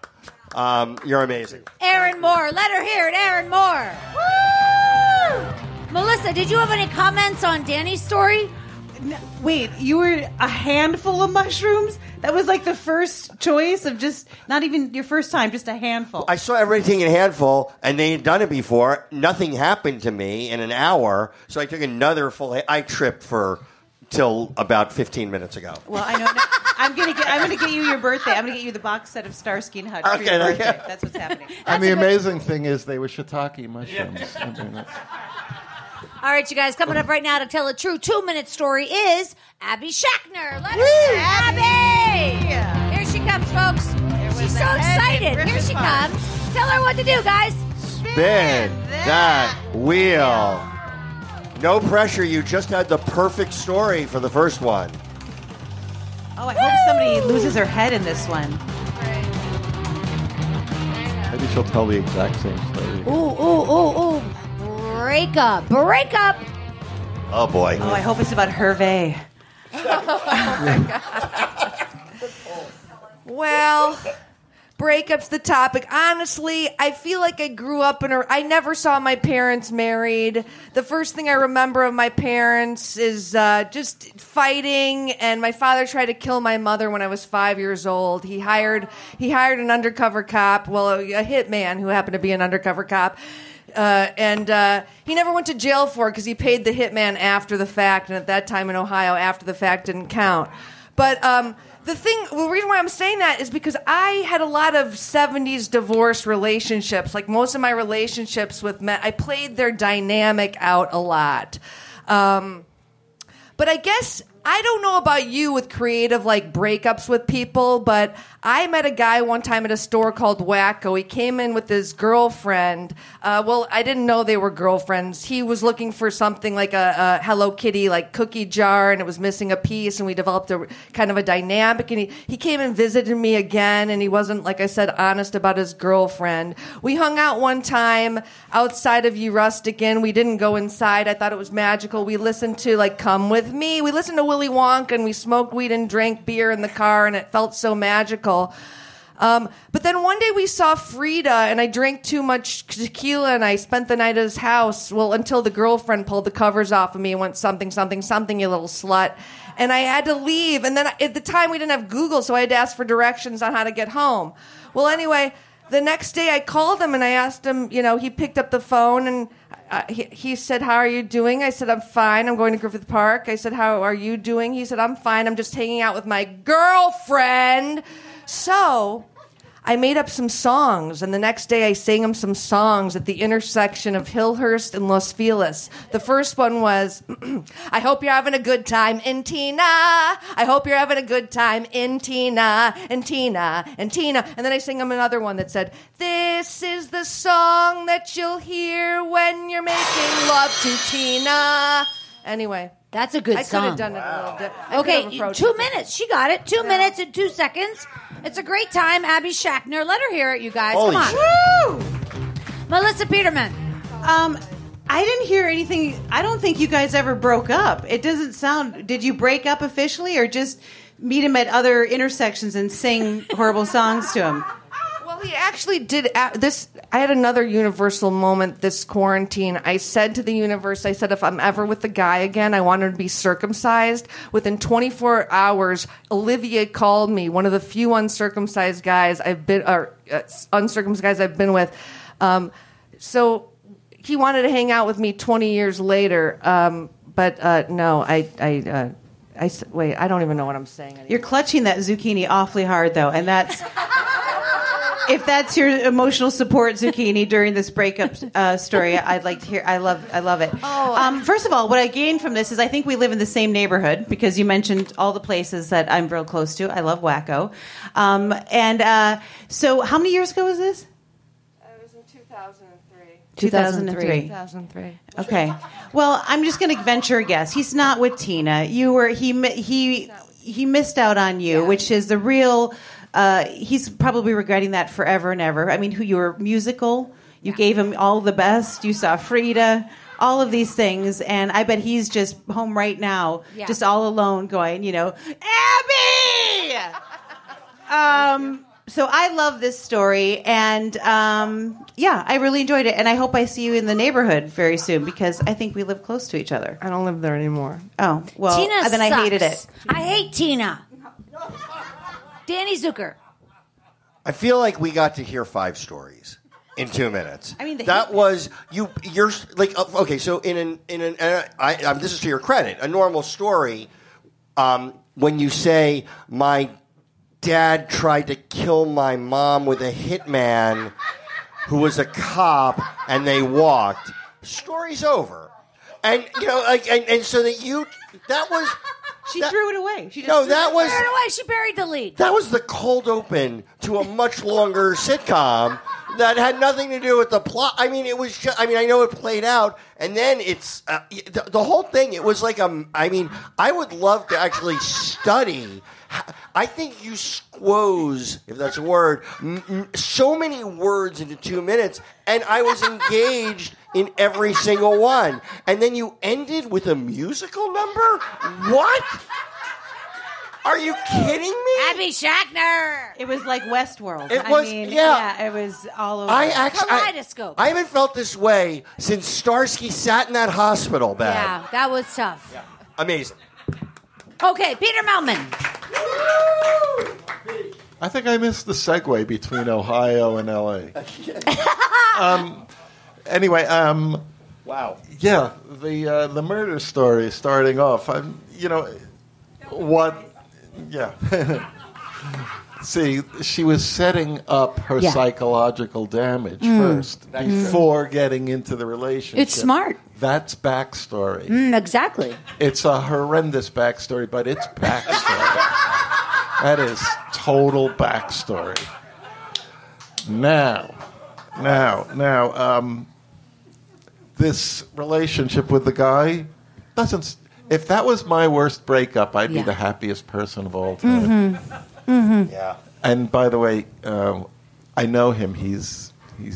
You're amazing. Aaron Moore. Let her hear it, Aaron Moore. Woo! Melissa, did you have any comments on Danny's story? Wait, you were a handful of mushrooms? That was like the first choice of just, not even your first time, just a handful. I saw everything in a handful, and they had done it before. Nothing happened to me in an hour, so I took another full. I tripped till about 15 minutes ago. Well, I know. I'm gonna get you your birthday. I'm gonna get you the box set of Starsky and Hutch for your birthday. That's what's happening. And the amazing thing is they were shiitake mushrooms. All right, you guys, coming up right now to tell a true 2-minute story is Abby Schachner. Let's hear Abby! Here she comes, folks. She's so excited. Here she comes. Tell her what to do, guys. Spin that wheel. No pressure. You just had the perfect story for the first one. Oh, I hope somebody loses their head in this one. Maybe she'll tell the exact same story. Ooh. Break up. Oh, boy. Oh, I hope it's about Hervé. Well, breakup's the topic. Honestly, I feel like I grew up I never saw my parents married. The first thing I remember of my parents is just fighting, and my father tried to kill my mother when I was 5 years old. He hired an undercover cop, a hitman who happened to be an undercover cop. And he never went to jail for it because he paid the hitman after the fact, and at that time in Ohio, after the fact didn't count. But the reason why I'm saying that is because I had a lot of 70s divorce relationships. Like most of my relationships with men, I played their dynamic out a lot. But I guess I don't know about you with creative like breakups with people, but I met a guy one time at a store called Wacko. He came in with his girlfriend. Well, I didn't know they were girlfriends. He was looking for something like a Hello Kitty like cookie jar, and it was missing a piece, and we developed a kind of a dynamic. And he came and visited me again, and he wasn't, like I said, honest about his girlfriend. We hung out one time outside of U Rustic Inn. We didn't go inside. I thought it was magical. We listened to like Come With Me. We listened to Willy Wonka, and we smoked weed and drank beer in the car, and it felt so magical. But then one day we saw Frida, and I drank too much tequila, and I spent the night at his house. Well, until the girlfriend pulled the covers off of me and went something, something, something, you little slut. And I had to leave. And then at the time we didn't have Google, so I had to ask for directions on how to get home. Well, anyway, the next day I called him and I asked him, he picked up the phone and he said, "How are you doing?" I said, "I'm fine. I'm going to Griffith Park." I said, "How are you doing?" He said, "I'm fine. I'm just hanging out with my girlfriend." So I made up some songs, and the next day I sang him some songs at the intersection of Hillhurst and Los Feliz. The first one was, "I hope you're having a good time in Tina. I hope you're having a good time in Tina, and Tina, and Tina." And then I sang him another one that said, "This is the song that you'll hear when you're making love to Tina." Anyway. That's a good song. I could have done it a little bit. Okay, 2 minutes. She got it. 2 minutes and 2 seconds. It's a great time. Abby Shackner. Let her hear it, you guys. Holy Come on. Woo! Melissa Peterman. I didn't hear anything. I don't think you guys ever broke up. It doesn't sound. Did you break up officially, or just meet him at other intersections and sing horrible songs to him? Well, he actually did this. I had another universal moment this quarantine. I said to the universe, I said, if I'm ever with the guy again, I want him to be circumcised. Within 24 hours, Olivia called me, one of the few uncircumcised guys I've been with. So he wanted to hang out with me 20 years later. But no, wait, I don't even know what I'm saying anymore. You're clutching that zucchini awfully hard, though, and that's... If that's your emotional support, zucchini, during this breakup story, I'd like to hear. I love it. First of all, what I gained from this is I think we live in the same neighborhood, because you mentioned all the places that I'm real close to. I love Wacko. So how many years ago was this? It was in 2003. 2003. Okay. Well, I'm just going to venture a guess. He's not with Tina. He missed out on you, which is the real... he's probably regretting that forever and ever. I mean, you were musical. You gave him all the best. You saw Frida, all of these things. And I bet he's just home right now, just all alone going, Abby! So I love this story. And, I really enjoyed it. And I hope I see you in the neighborhood very soon, because I think we live close to each other. I don't live there anymore. Oh, well, Tina then sucks. I hated it. I hate Tina. Danny Zucker. I feel like we got to hear 5 stories in 2 minutes. I mean, that was you're like okay. So this is to your credit. A normal story, when you say my dad tried to kill my mom with a hitman who was a cop and they walked, story's over. And so that was. She threw it away. She threw it away. She buried the lead. That was the cold open to a much longer sitcom that had nothing to do with the plot. I mean, it was just, I know it played out, and then it's the whole thing. It was like I would love to actually study. I think you squoze, if that's a word, so many words into 2 minutes, and I was engaged in every single one. And then you ended with a musical number? What? Are you kidding me? Abby Shackner. It was like Westworld. It was, it was all over. Kaleidoscope. I haven't felt this way since Starsky sat in that hospital bed. Yeah, that was tough. Yeah. Amazing. Okay, Peter Melman. I think I missed the segue between Ohio and L.A. Anyway, wow. Yeah, the murder story starting off. What Yeah. See, she was setting up her psychological damage first before getting into the relationship. It's smart. That's backstory. Exactly. It's a horrendous backstory, but it's backstory. That is total backstory. Now, this relationship with the guy doesn't. If that was my worst breakup, I'd be the happiest person of all time. Yeah. And by the way, I know him. He's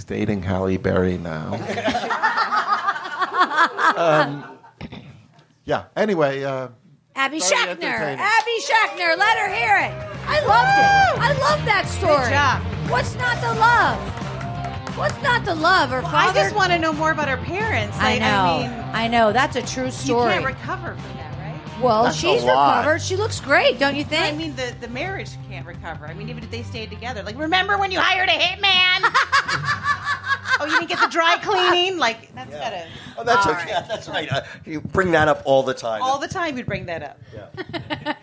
dating Halle Berry now. Yeah. Anyway. Abby very Schachner. entertaining. Abby Schachner. Let her hear it. I loved it. I love that story. Good job. What's not to love? What's not to love? Her father. I just want to know more about her parents. I know. I know. That's a true story. You can't recover from that, right? Well, That's she's a lot. recovered. She looks great, don't you think? I mean, the marriage can't recover. I mean, even if they stayed together. Like, remember when you hired a hitman? Oh, you didn't get the dry cleaning? Like, that's gotta... Oh, that's okay. Yeah, that's right. You bring that up all the time. All the time you'd bring that up. Yeah. Gotta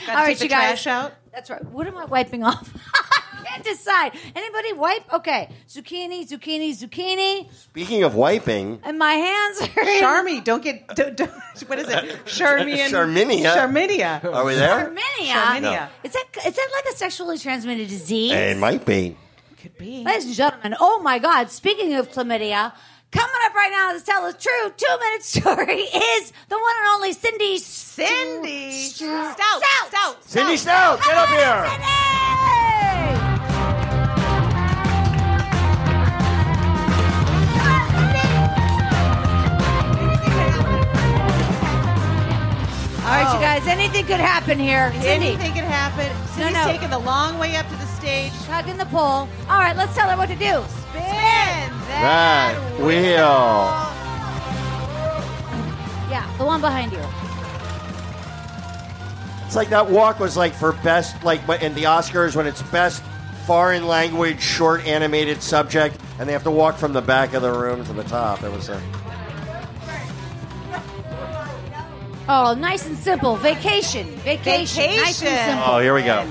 All right, take the you guys. trash out. That's right. What am I wiping off? I can't decide. Anybody wipe? Okay. Zucchini. Speaking of wiping, And my hands are... Charmy, don't, what is it? Charminia. are we there? Charminia. No. Is that like a sexually transmitted disease? It might be. Could be. Ladies and gentlemen, oh my God, speaking of chlamydia, coming up right now to tell us true 2-minute story is the one and only Cindy Stout. Cindy Stout, get up here. All right, you guys, anything could happen here. Cindy, Anything could happen. Cindy's taking the long way up to the stage. hugging the pole. All right, let's tell her what to do. Spin That wheel. Yeah, the one behind you. It's like that walk was like for best, like in the Oscars when it's best foreign language short animated subject, and they have to walk from the back of the room to the top. It was a... Oh, nice and simple. Vacation. Nice and simple. Oh, here we go.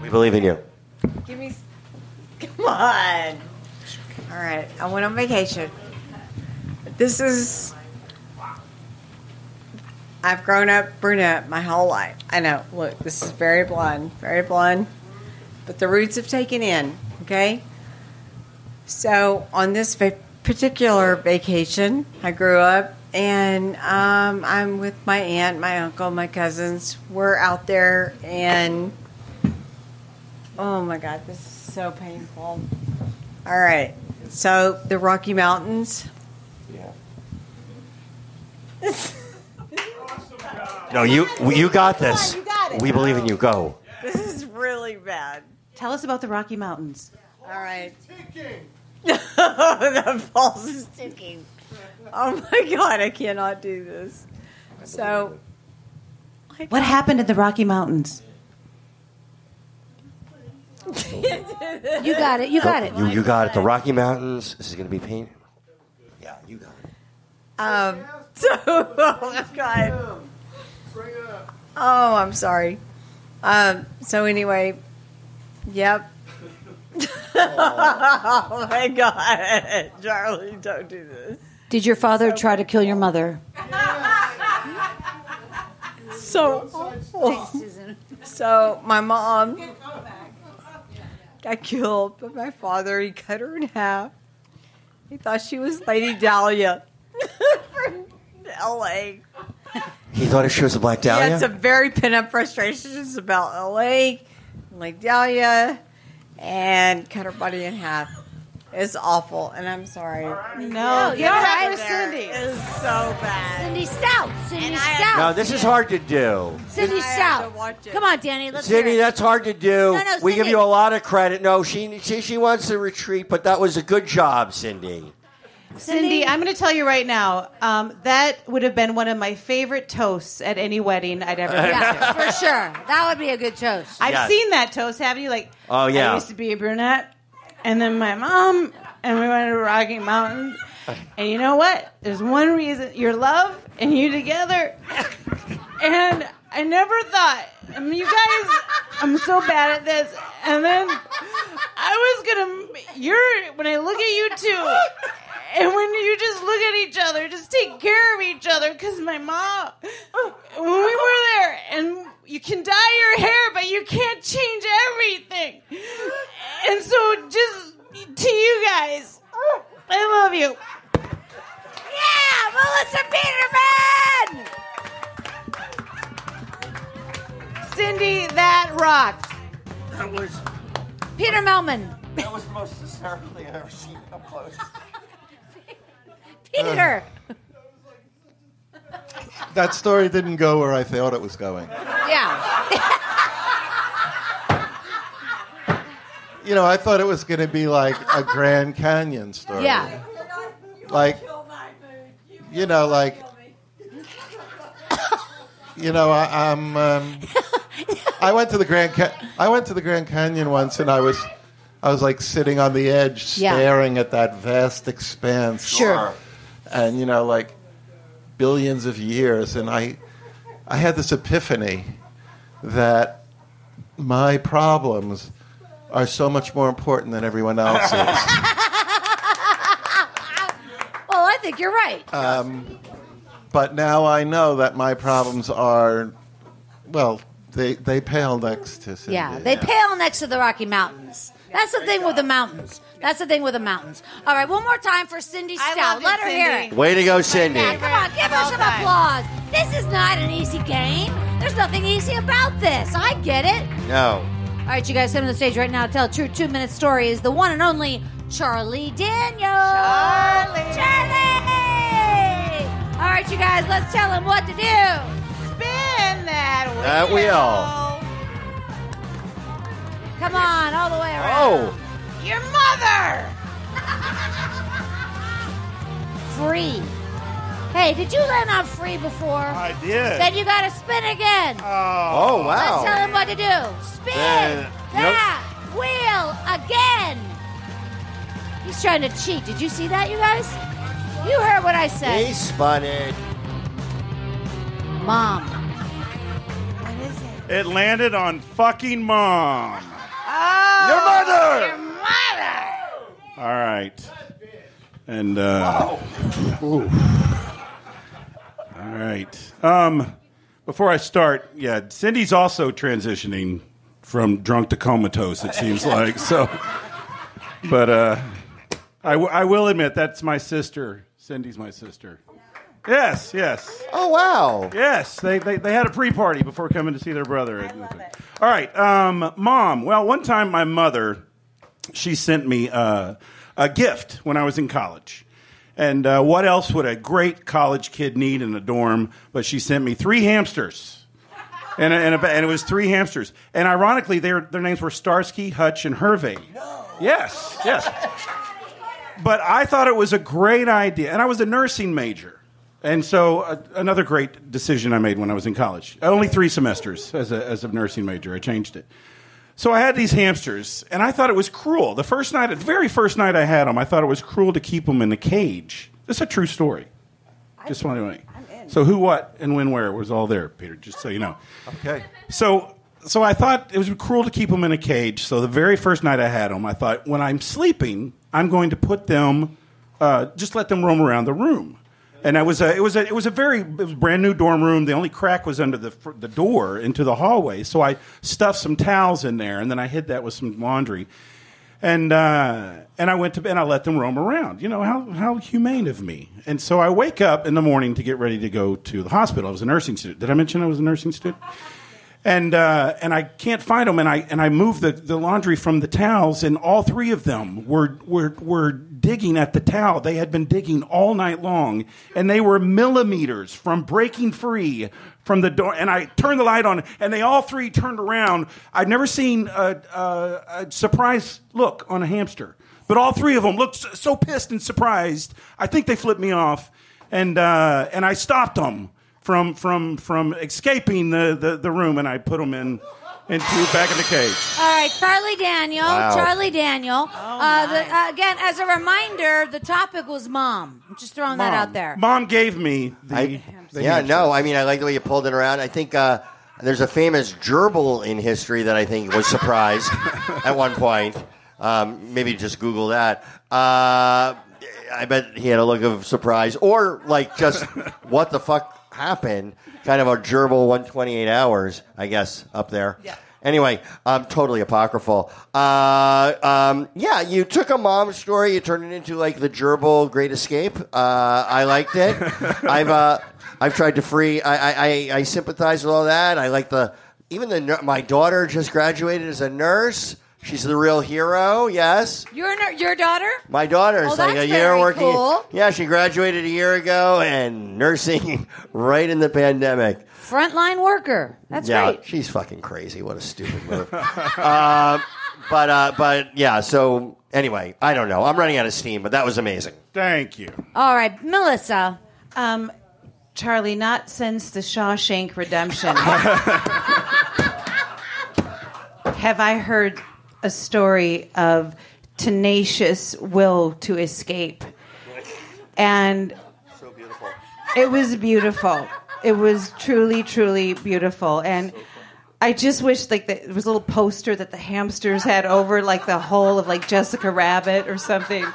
We believe in you. Give me. Come on. All right, I went on vacation. This is. I've grown up brunette my whole life. I know. Look, this is very blonde, but the roots have taken in. Okay. So on this particular vacation, I grew up. And I'm with my aunt, my uncle, my cousins. We're out there, and oh my God, this is so painful. All right, so the Rocky Mountains. Yeah. No, you got this. You got it. We believe in you. Go. This is really bad. Tell us about the Rocky Mountains. All right. The balls is ticking. Oh my God, I cannot do this. So, what happened in the Rocky Mountains? You got it. You got it. You got it. The Rocky Mountains. This is going to be painful. Yeah, you got it. Oh my God. Oh, I'm sorry. So anyway, yep. Oh my God, Charlie, don't do this. Did your father try to kill your mother? So my mom got killed by my father. He cut her in half. He thought she was Lady Dahlia from L.A. He thought she was a Black Dahlia? Yeah, it's a very pent-up frustrations about L.A., Lady Dahlia, and cut her body in half. It's awful, and I'm sorry. No, give it up for Cindy. It's so bad. Cindy Stout. No, this is hard to do. Cindy Stout. Come on, Danny. Let's Cindy, hear it. that's hard to do. No, we give Cindy. you a lot of credit. No, she wants to retreat, but that was a good job, Cindy. Cindy, I'm going to tell you right now, that would have been one of my favorite toasts at any wedding I'd ever been to. Yeah, for sure. That would be a good toast. I've seen that toast, haven't you? Like, Oh, yeah. I used to be a brunette, and then my mom, and we went to Rocky Mountain. And you know what? There's one reason, your love and you together. And I never thought. You guys, I'm so bad at this. And then I was when I look at you two, and when you just look at each other, just take care of each other. Because my mom, when we were there, and you can dye your hair, but you can't change everything. And so just to you guys, I love you. Yeah, Melissa Peterman! Cindy, that rocked. That was Peter Melman. That was the most hysterical thing I've ever seen up close. Peter. That story didn't go where I thought it was going. Yeah. I thought it was going to be like a Grand Canyon story. Yeah. I went to the Grand Canyon once, and I was like sitting on the edge, staring at that vast expanse. Sure. And like billions of years, and I had this epiphany that my problems are so much more important than everyone else's. Well, I think you're right. But now I know that my problems are, well, they pale next to Cindy. Yeah, they pale next to the Rocky Mountains. That's the thing with the mountains. All right, one more time for Cindy Stout. Let her hear it. Way to go, Cindy. Yeah, come on, give her some applause. This is not an easy game. There's nothing easy about this. I get it. No. All right, you guys, come to the stage right now to tell a true 2-minute story is the one and only Charlie Daniels. Charlie! All right, you guys, let's tell him what to do. Spin that wheel. That wheel. Come on, all the way around. Oh. Your mother. Free. Hey, did you land on free before? I did. Then you got to spin again. Oh, wow. Let's tell him what to do. Spin that wheel again. He's trying to cheat. Did you see that, you guys? You heard what I said. He spun it. Mom. What is it? It landed on fucking Mom. Oh, Your mother. Your mother. All right. And, ooh. All right. Before I start, Cindy's also transitioning from drunk to comatose, it seems like. So, but I will admit that's my sister. Cindy's my sister. Yes. Oh, wow. Yes, they had a pre-party before coming to see their brother. I love it. All right, Mom. Well, one time my mother, she sent me a gift when I was in college. And what else would a great college kid need in a dorm? But she sent me 3 hamsters. And it was 3 hamsters. And ironically, their names were Starsky, Hutch, and Hervey. No. Yes. But I thought it was a great idea. And I was a nursing major. And so another great decision I made when I was in college. Only 3 semesters as a nursing major. I changed it. So I had these hamsters, and I thought it was cruel. The very first night I had them, I thought it was cruel to keep them in a cage. This is a true story. Just want to. So who, what, and when, where was all there, Peter? Just so you know. Okay. So I thought it was cruel to keep them in a cage. So the very first night I had them, I thought when I'm sleeping, I'm going to put them, just let them roam around the room. And it was a brand new dorm room. The only crack was under the door into the hallway. So I stuffed some towels in there, and then I hid that with some laundry. And I went to bed, and I let them roam around. You know, how humane of me. And so I wake up in the morning to get ready to go to the hospital. I was a nursing student. Did I mention I was a nursing student? And I can't find them, and I moved the laundry from the towels, and all 3 of them were digging at the towel. They had been digging all night long, and they were millimeters from breaking free from the door. And I turned the light on, and they all 3 turned around. I'd never seen a surprised look on a hamster, but all 3 of them looked so pissed and surprised. I think they flipped me off, and I stopped them from escaping the room, and I put them back in the cage. All right, Charlie Daniel. Wow. Charlie Daniel. Again, as a reminder, the topic was Mom. I'm just throwing that out there. Mom gave me the I like the way you pulled it around. I think There's a famous gerbil in history that I think was surprised at one point. Maybe just Google that. I bet he had a look of surprise, or like just what the fuck happened. Kind of a gerbil 128 hours, I guess, up there. Yeah. Anyway, totally apocryphal. Yeah, you took a mom story, you turned it into like the gerbil Great Escape. I liked it. I've tried to free. I sympathize with all that. I like my daughter just graduated as a nurse. She's the real hero. Yes. Your daughter? My daughter is like a year working. Cool. Yeah, she graduated a year ago and nursing right in the pandemic. Frontline worker. That's yeah, great. She's fucking crazy. What a stupid move. But yeah. So anyway, I don't know. I'm running out of steam, but that was amazing. Thank you. All right, Melissa. Charlie, not since the Shawshank Redemption have I heard a story of tenacious will to escape. And so beautiful. It was beautiful. It was truly, truly beautiful. And I just wish there was a little poster that the hamsters had over like the whole of like Jessica Rabbit or something.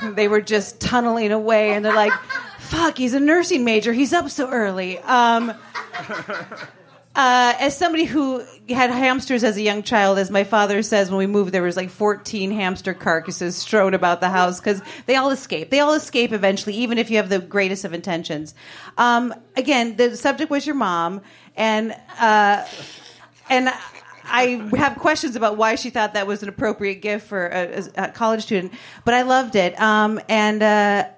They were just tunneling away and they're like, fuck, he's a nursing major. He's up so early. As somebody who had hamsters as a young child, as my father says, when we moved, there was like 14 hamster carcasses strewn about the house because they all escape. They all escape eventually, even if you have the greatest of intentions. Again, the subject was your mom, and I have questions about why she thought that was an appropriate gift for a college student, but I loved it. I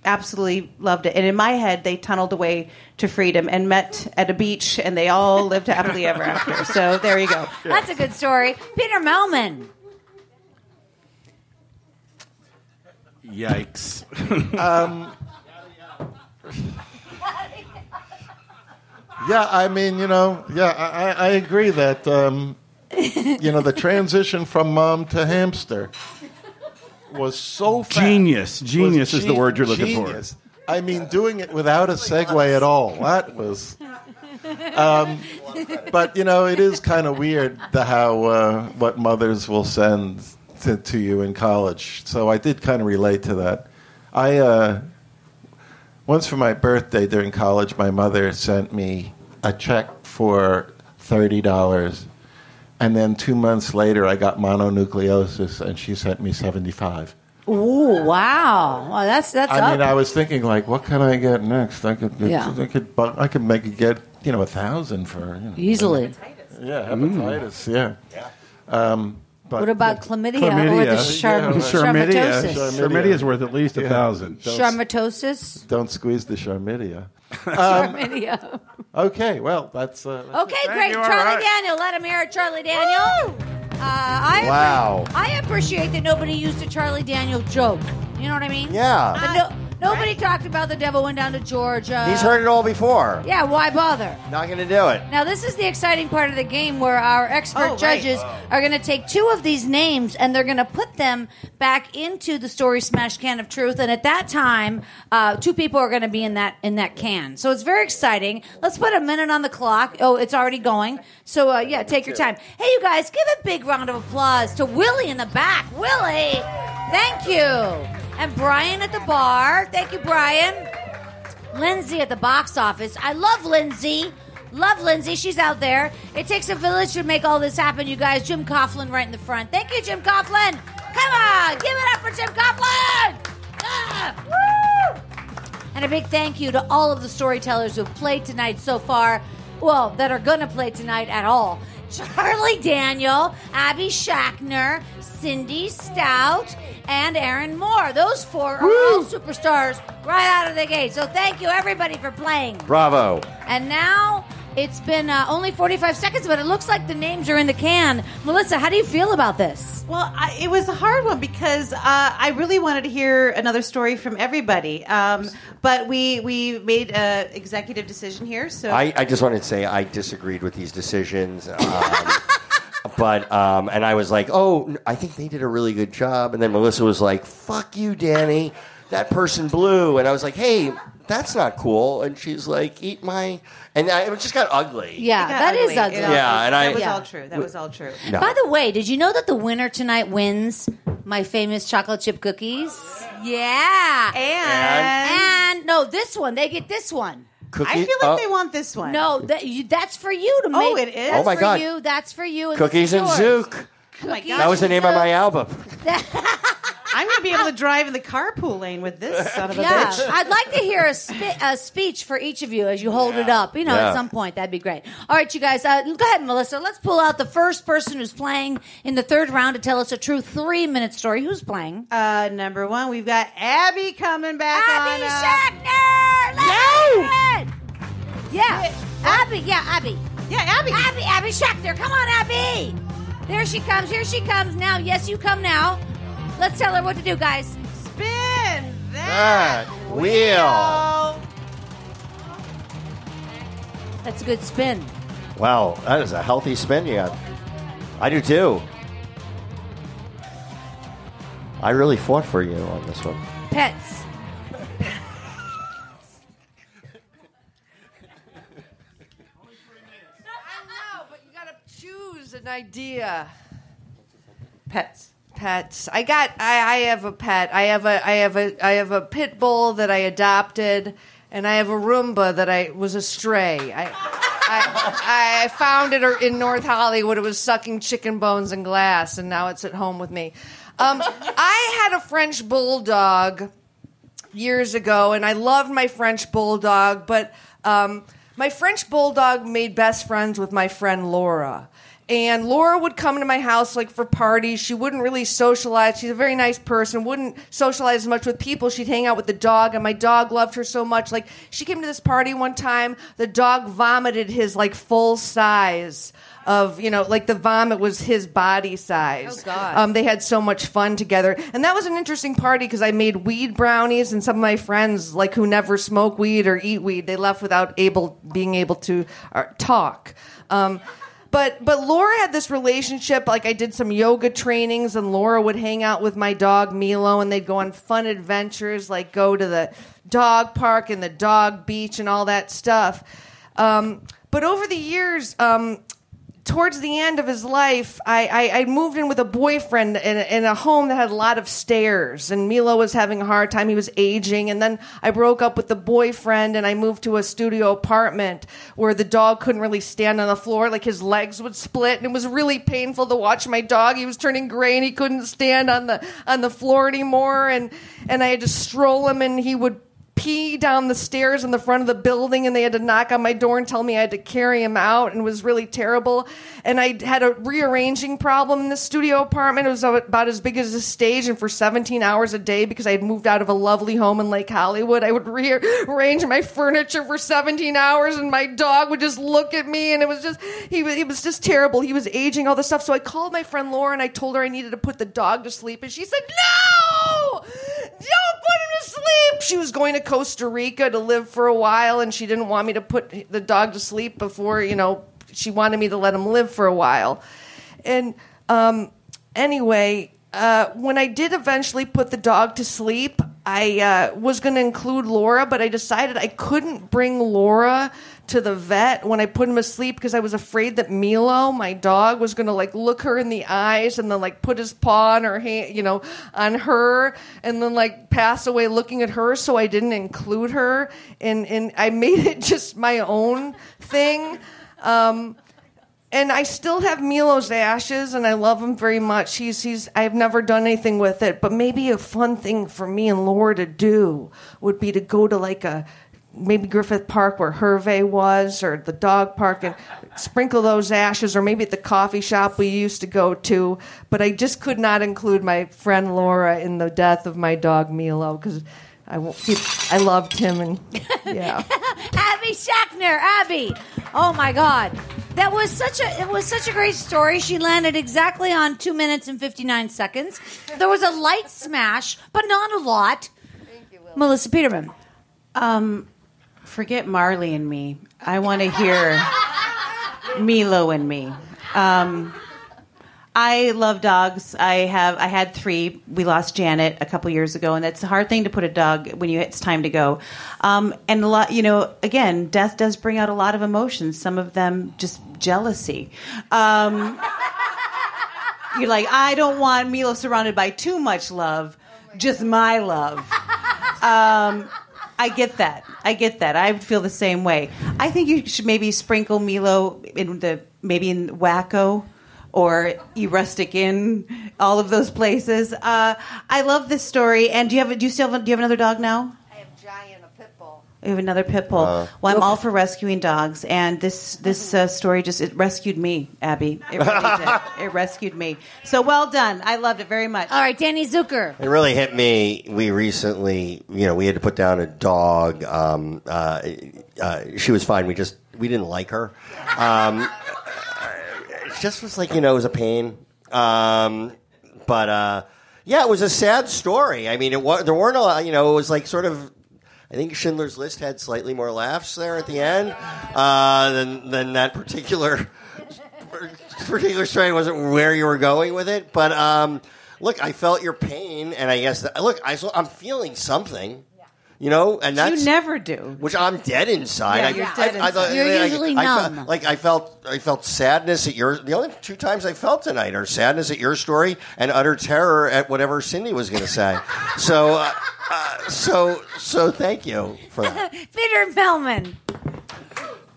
absolutely loved it. And in my head, they tunneled away to freedom and met at a beach, and they all lived happily ever after. So there you go. That's a good story. Peter Melman. Yikes. Yeah, I mean, I agree that, the transition from mom to hamster was so fast. Genius is the word you're looking for. I mean, doing it without a segue at all. That was... but, it is kind of weird how what mothers will send to you in college. So I did kind of relate to that. Once for my birthday during college, my mother sent me a check for $30. And then 2 months later, I got mononucleosis, and she sent me $75. Ooh, wow! Well, that's. I mean, I was thinking, like, what can I get next? I could make it get $1,000 for easily. Yeah, hepatitis. Yeah. But what about chlamydia or the charmitosis? Chlamydia is worth at least $1,000. Charmitosis. Don't squeeze the charmydia. Charmydia. Okay, well, that's okay, great. Charlie Daniel, let him hear it, Charlie Daniel. Wow. I appreciate that nobody used a Charlie Daniel joke. You know what I mean? Yeah. Nobody talked about the devil went down to Georgia. He's heard it all before. Yeah, why bother? Not going to do it. Now, this is the exciting part of the game where our expert judges are going to take two of these names and they're going to put them back into the Story Smash can of truth. And at that time, two people are going to be in that can. So it's very exciting. Let's put a minute on the clock. Oh, it's already going. So, take your time. Hey, you guys, give a big round of applause to Willie in the back. Willie, thank you. And Brian at the bar. Thank you, Brian. Lindsay at the box office. I love Lindsay. Love Lindsay. She's out there. It takes a village to make all this happen, you guys. Jim Coughlin right in the front. Thank you, Jim Coughlin. Come on. Give it up for Jim Coughlin. Woo! And a big thank you to all of the storytellers who have played tonight so far. Well, that are going to play tonight at all. Charlie Daniel, Abby Shackner, Cindy Stout, and Aaron Moore. Those four are all superstars right out of the gate. So thank you, everybody, for playing. Bravo. And now it's been only 45 seconds, but it looks like the names are in the can. Melissa, how do you feel about this? Well, it was a hard one because I really wanted to hear another story from everybody. But we made an executive decision here. So I just wanted to say I disagreed with these decisions. But I was like, I think they did a really good job. And then Melissa was like, fuck you, Danny. that person blew. And I was like, hey, that's not cool. And she's like, eat my... And it just got ugly. Yeah, that is ugly. Yeah, and that was all true. That was all true. No. By the way, did you know that the winner tonight wins my famous chocolate chip cookies? Yeah. And no, this one. They get this one. Cookie? I feel like they want this one. No, that's for you to make. Oh, it is? Oh, my God. That's for you. Cookies and Zook. Oh my God. That was the name of my album. I'm going to be able to drive in the carpool lane with this son of a Yeah, bitch. I'd like to hear a speech for each of you as you hold it up. At some point. That'd be great. All right, you guys. Go ahead, Melissa. Let's pull out the first person who's playing in the third round to tell us a true 3-minute story. Who's playing? Number one, we've got Abby coming back Abby on. Shackner! Let's do it! Yeah. Abby. Yeah, Abby. Yeah, Abby. Abby Shackner. Come on, Abby. There she comes. Here she comes now. Yes, you come now. Let's tell her what to do, guys. Spin that wheel. That's a good spin. Wow, that is a healthy spin you got. I do too. I really fought for you on this one. Pets. I know, but you gotta choose an idea. Pets. I have a pet. I have a pit bull that I adopted, and I have a Roomba that I was a stray. I found it in North Hollywood. It was sucking chicken bones and glass, and now it's at home with me. I had a French bulldog years ago, and I loved my French bulldog, but my French bulldog made best friends with my friend Laura. And Laura would come to my house like for parties. She wouldn't really socialize. She's a very nice person. Wouldn't socialize as much with people. She'd hang out with the dog, and my dog loved her so much. Like, she came to this party one time. The dog vomited his like full size of, like the vomit was his body size. Oh, God. They had so much fun together. And that was an interesting party because I made weed brownies, and some of my friends, like, who never smoke weed or eat weed, they left without being able to talk. But Laura had this relationship, like I did some yoga trainings, and Laura would hang out with my dog Milo, and they'd go on fun adventures, like go to the dog park and the dog beach and all that stuff. But over the years, towards the end of his life, I moved in with a boyfriend in a home that had a lot of stairs, and Milo was having a hard time. He was aging, and then I broke up with the boyfriend, and I moved to a studio apartment where the dog couldn't really stand on the floor. Like, his legs would split, and it was really painful to watch my dog. He was turning gray, and he couldn't stand on the floor anymore, and I had to stroll him, and he would pee down the stairs in the front of the building, and they had to knock on my door and tell me I had to carry him out, and it was really terrible. And I had a rearranging problem in the studio apartment. It was about as big as a stage, and for 17 hours a day, because I had moved out of a lovely home in Lake Hollywood, I would rearrange my furniture for 17 hours, and my dog would just look at me, and it was just, he was just terrible. He was aging, all this stuff. So I called my friend Laura, and I told her I needed to put the dog to sleep, and she said, no! Don't put him to sleep! She was going to Costa Rica to live for a while, and she didn't want me to put the dog to sleep before, she wanted me to let him live for a while. And anyway, when I did eventually put the dog to sleep, I was going to include Laura, but I decided I couldn't bring Laura to the vet when I put him asleep because I was afraid that Milo, my dog, was going to look her in the eyes and then put his paw on her hand, on her, and then pass away looking at her. So I didn't include her, and I made it just my own thing. And I still have Milo's ashes, and I love him very much. I've never done anything with it, but maybe a fun thing for me and Laura to do would be to go to maybe Griffith Park where Hervey was, or the dog park, and sprinkle those ashes, or maybe at the coffee shop we used to go to. But I just could not include my friend Laura in the death of my dog Milo because I loved him, and yeah. Abby Shackner, Abby. Oh my God, it was such a great story. She landed exactly on 2 minutes and 59 seconds. There was a light smash, but not a lot. Thank you, Will. Melissa Peterman. Forget Marley and me. I want to hear Milo and me. I love dogs. I had 3. We lost Janet a couple years ago, and that's a hard thing to put a dog when it's time to go. And a lot, again, death does bring out a lot of emotions. Some of them just jealousy. You're like, I don't want Milo surrounded by too much love, just my love. I get that. I would feel the same way. I think you should maybe sprinkle Milo in Wacko or E-Rustic Inn, all of those places. I love this story. And do you have another dog now? I have Jai and a pit bull. You have another pit bull. Well, I'm all for rescuing dogs, and this story it rescued me, Abby. It really did. It rescued me. So well done. I loved it very much. All right, Danny Zucker. It really hit me. We recently, we had to put down a dog. She was fine. We didn't like her. It just was like, it was a pain. But it was a sad story. I mean, there weren't a lot, it was like sort of, I think Schindler's List had slightly more laughs there at the end than that particular story. Wasn't where you were going with it. But look, I felt your pain, and I guess I'm feeling something. And that's you never do. Which I'm dead inside. Yeah, you're dead inside. You're usually numb. I felt sadness at the only 2 times I felt tonight are sadness at your story and utter terror at whatever Cindy was going to say. So thank you for that. Peter Feldman.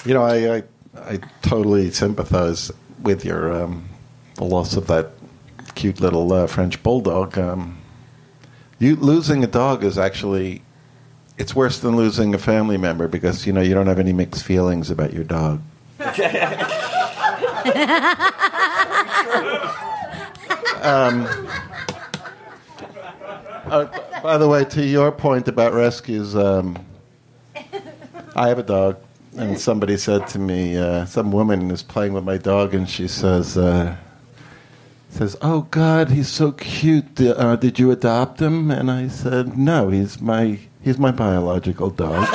I totally sympathize with your the loss of that cute little French bulldog. You losing a dog is actually. It's worse than losing a family member because, you don't have any mixed feelings about your dog. By the way, to your point about rescues, I have a dog, and somebody said to me, some woman is playing with my dog, and she says, "Oh, God, he's so cute. Did you adopt him?" And I said, "No, he's my biological dog."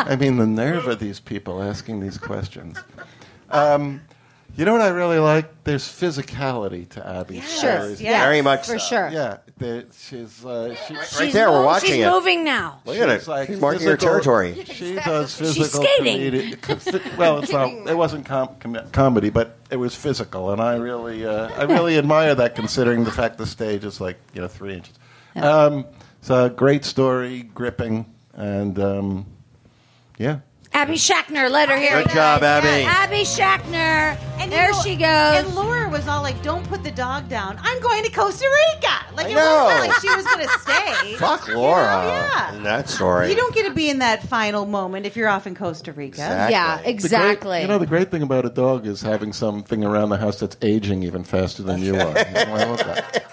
I mean, the nerve of these people asking these questions. You know what I really like? There's physicality to Abby's stories. Yes, very much for so. sure. Yeah, she's right there. We're watching she's it. moving now. Look at it. Like she's marking her territory. She does physical. She's skating. Well, it wasn't comedy, but it was physical, and I really admire that, considering the fact the stage is like 3 inches. Yeah. It's a great story, gripping, and yeah. Abby Shackner, let her hear it. Good job, Abby. Abby Shackner. And there she goes. And Laura was all like, "Don't put the dog down. I'm going to Costa Rica." Like I it know. wasn't like she was going to stay. Fuck Laura. Yeah. In that story. You don't get to be in that final moment if you're off in Costa Rica. Exactly. Yeah, exactly. The great thing about a dog is having something around the house that's aging even faster than you are. I love that.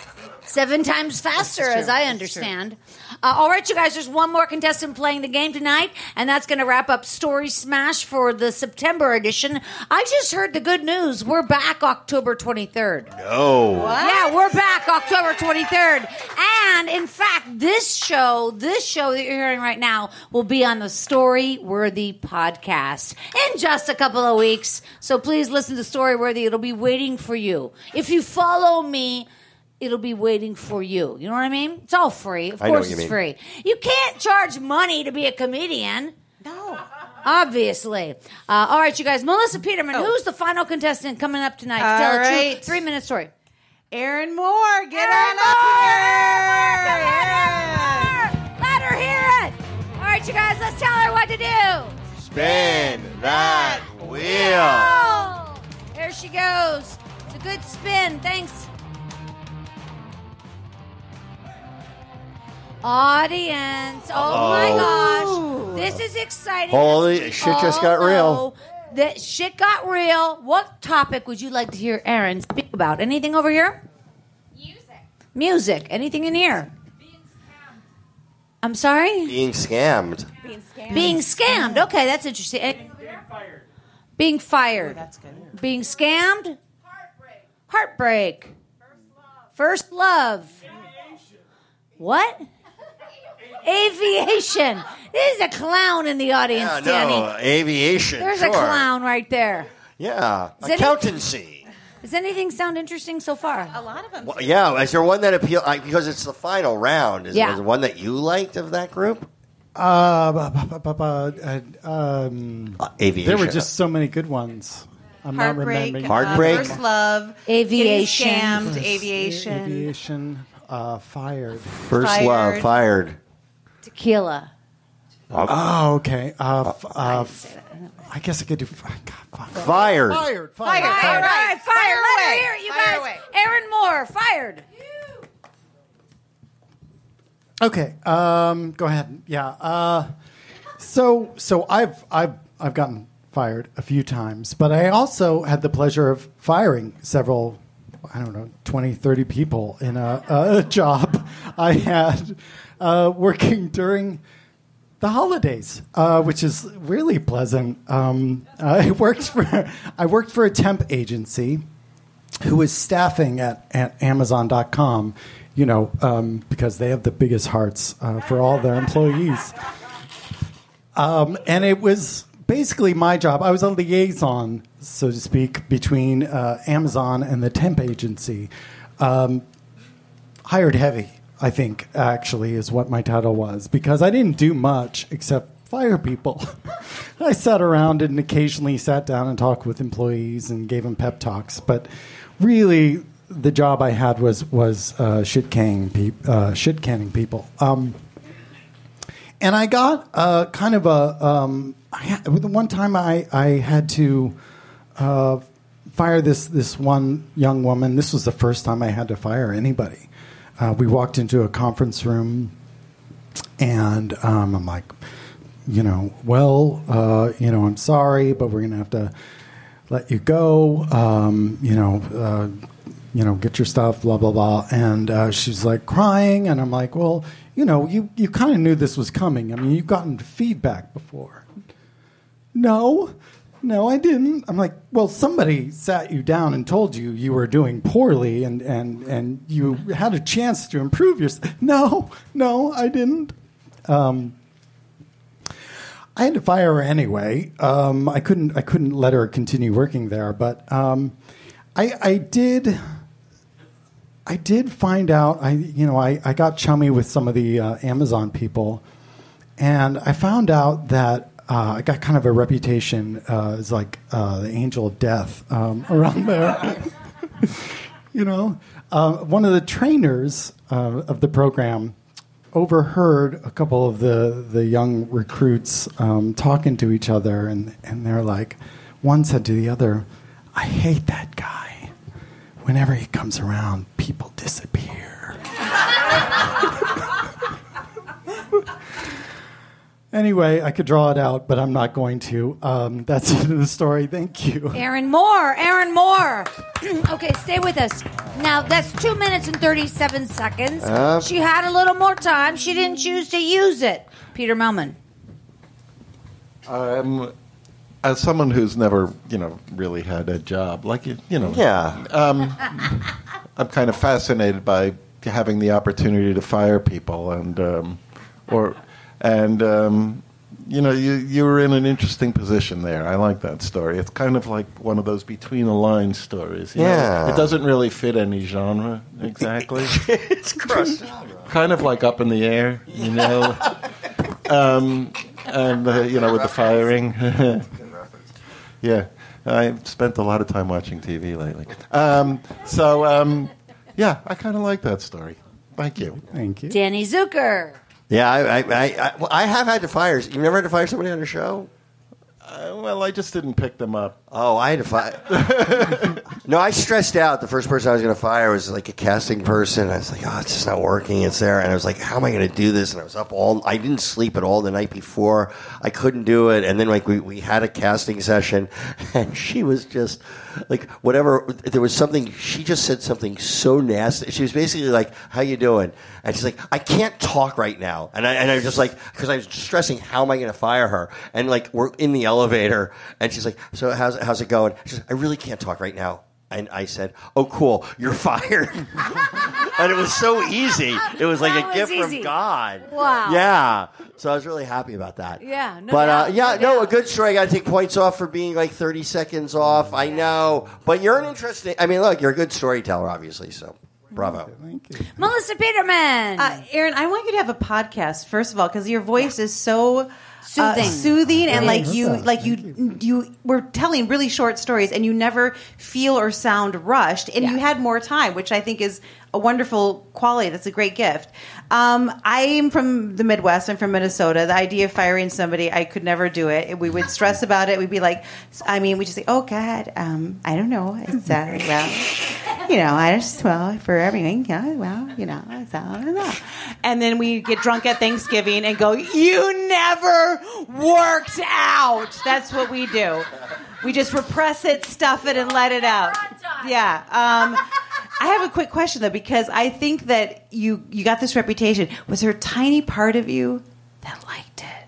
7 times faster, as I understand. All right, you guys, there's one more contestant playing the game tonight, and that's going to wrap up Story Smash for the September edition. I just heard the good news. We're back October 23rd. No. What? Yeah, we're back October 23rd. And, in fact, this show that you're hearing right now will be on the Story Worthy podcast in just a couple of weeks. So please listen to Story Worthy. It'll be waiting for you. If you follow me, it'll be waiting for you. You know what I mean? It's all free. Of course it's free. You can't charge money to be a comedian. No. Obviously. All right, you guys. Melissa Peterman, who's the final contestant coming up tonight to tell a true 3-minute story? Erin Moore. Get on up here. Let her hear it. All right, you guys. Let's tell her what to do. Spin that wheel. There she goes. It's a good spin. Thanks. Audience. Oh my gosh. This is exciting. Holy shit just got real. That shit got real. What topic would you like to hear Aaron speak about? Anything over here? Music. Anything in here? I'm sorry? Being scammed. Being scammed. Okay, that's interesting. Being fired. Oh, that's good. Being scammed. Heartbreak. First love. What? Aviation. There's a clown in the audience, Danny. No, aviation. There's sure. a clown right there. Yeah, Is any- accountancy. Does anything sound interesting so far? A lot of them. Well, yeah, is there one that appeal because it's the final round? Is Yeah. there one that you liked of that group? Aviation. There were just so many good ones. I'm not Heartbreak. remembering. Heartbreak. First Love. Aviation. Getting Scammed. Aviation. Aviation. Fired. First Love, fired. Tequila. Oh, okay. I guess I could do. Fired. Fired. All right, fire. Let her hear it, you Fire guys. away. Aaron Moore, fired. Okay. Go ahead. Yeah. So I've gotten fired a few times, but I also had the pleasure of firing several, 20, 30 people in a job I had working during the holidays, which is really pleasant. I worked for a temp agency who was staffing at Amazon.com, because they have the biggest hearts for all their employees. And it was basically my job. I was a liaison, so to speak, between Amazon and the temp agency. Hired heavy, I think, actually, is what my title was, because I didn't do much except fire people. I sat around and occasionally sat down and talked with employees and gave them pep talks. But really, the job I had was shit canning people. And I got kind of one time I had to fire this one young woman. This was the first time I had to fire anybody. We walked into a conference room, and I'm like, I'm sorry, but we're going to have to let you go. Get your stuff, blah, blah, blah. And she's like crying, and I'm like, well, you kind of knew this was coming. I mean, you've gotten feedback before. No, I didn't. I'm like, well, somebody sat you down and told you were doing poorly, and you had a chance to improve yourself. No, I didn't. I had to fire her anyway. I couldn't let her continue working there, but I did find out. I got chummy with some of the Amazon people, and I found out that I got kind of a reputation as like the angel of death around there. One of the trainers of the program overheard a couple of the young recruits talking to each other, and they're like, one said to the other, "I hate that guy. Whenever he comes around, people disappear." Anyway, I could draw it out, but I'm not going to. That's the end of the story. Thank you. Aaron Moore. Okay, stay with us. Now, that's 2 minutes and 37 seconds. She had a little more time. She didn't choose to use it. Peter Melman. As someone who's never, really had a job, Yeah. I'm kind of fascinated by having the opportunity to fire people, you were in an interesting position there. I like that story. It's kind of like one of those between the lines stories. Yeah. It doesn't really fit any genre exactly. It's cross genre. Kind of like Up in the Air, with the firing. Yeah, I spent a lot of time watching TV lately. I kind of like that story. Thank you. Thank you. Danny Zucker. Yeah, I have had to fire. You've never had to fire somebody on a show? I just didn't pick them up. Oh, I had to fire. No, I stressed out. The first person I was going to fire was like a casting person. I was like, oh, it's just not working. It's there. And I was like, how am I going to do this? And I was up I didn't sleep at all the night before. I couldn't do it. And then we had a casting session, and she was just like, whatever. There was something, she just said something so nasty. She was basically like, how you doing? And she's like, I can't talk right now. And I was just like, because I was stressing, how am I going to fire her? And like, we're in the elevator, and she's like, so how's it going? She's like, I really can't talk right now. And I said, "Oh, cool, you're fired." And it was so easy. It was like a gift from God. Wow. Yeah. So I was really happy about that. Yeah. No But doubt. a good story. I got to take points off for being like 30 seconds off. I know, but you're an interesting. I mean, look, you're a good storyteller, obviously. So, bravo. Thank you. Melissa Peterman. Aaron, I want you to have a podcast first of all because your voice is so Soothing. and you were telling really short stories, and you never feel or sound rushed, and you had more time, which I think is a wonderful quality. That's a great gift. I'm from the Midwest. I'm from Minnesota. The idea of firing somebody, I could never do it. We would stress about it. We'd be like, we just say, "Oh God, I don't know. It's for everything. I don't know." And then we get drunk at Thanksgiving and go, "You never worked out." That's what we do. We just repress it, stuff it, and let it out. Yeah. I have a quick question though, because I think that you got this reputation. Was there a tiny part of you that liked it?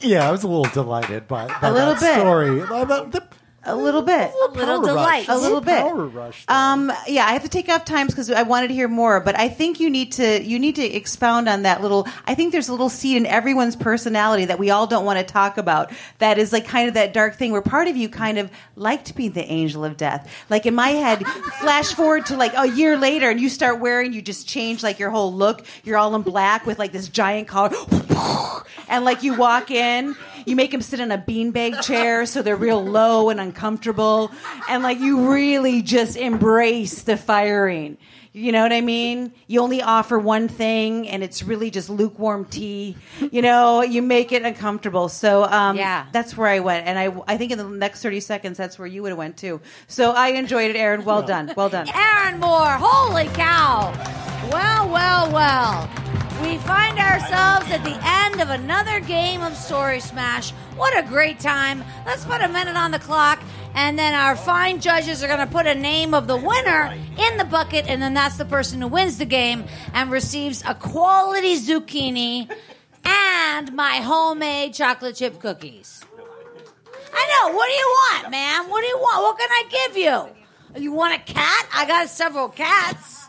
Yeah, I was a little delighted by a little that bit. Story. A little bit. A little delight. A little bit. Power rush. I have to take off times because I wanted to hear more, but I think you need to expound on that little. I think there's a little seed in everyone's personality that we all don't want to talk about. That is like kind of that dark thing where part of you kind of liked being the angel of death. Like in my head, flash forward to like a year later, and you start wearing, you just change like your whole look. You're all in black with like this giant collar, and like you walk in. You make them sit in a beanbag chair so they're real low and uncomfortable. And, like, you really just embrace the firing. You know what I mean? You only offer one thing, and it's really just lukewarm tea. You know, you make it uncomfortable. So that's where I went. And I think in the next 30 seconds, that's where you would have went, too. So I enjoyed it, Aaron. Well done. Well done. Aaron Moore. Holy cow. Well. We find ourselves at the end of another game of Story Smash. What a great time. Let's put a minute on the clock, and then our fine judges are going to put a name of the winner in the bucket, and then that's the person who wins the game and receives a quality zucchini and my homemade chocolate chip cookies. I know. What do you want, man? What do you want? What can I give you? You want a cat? I got several cats.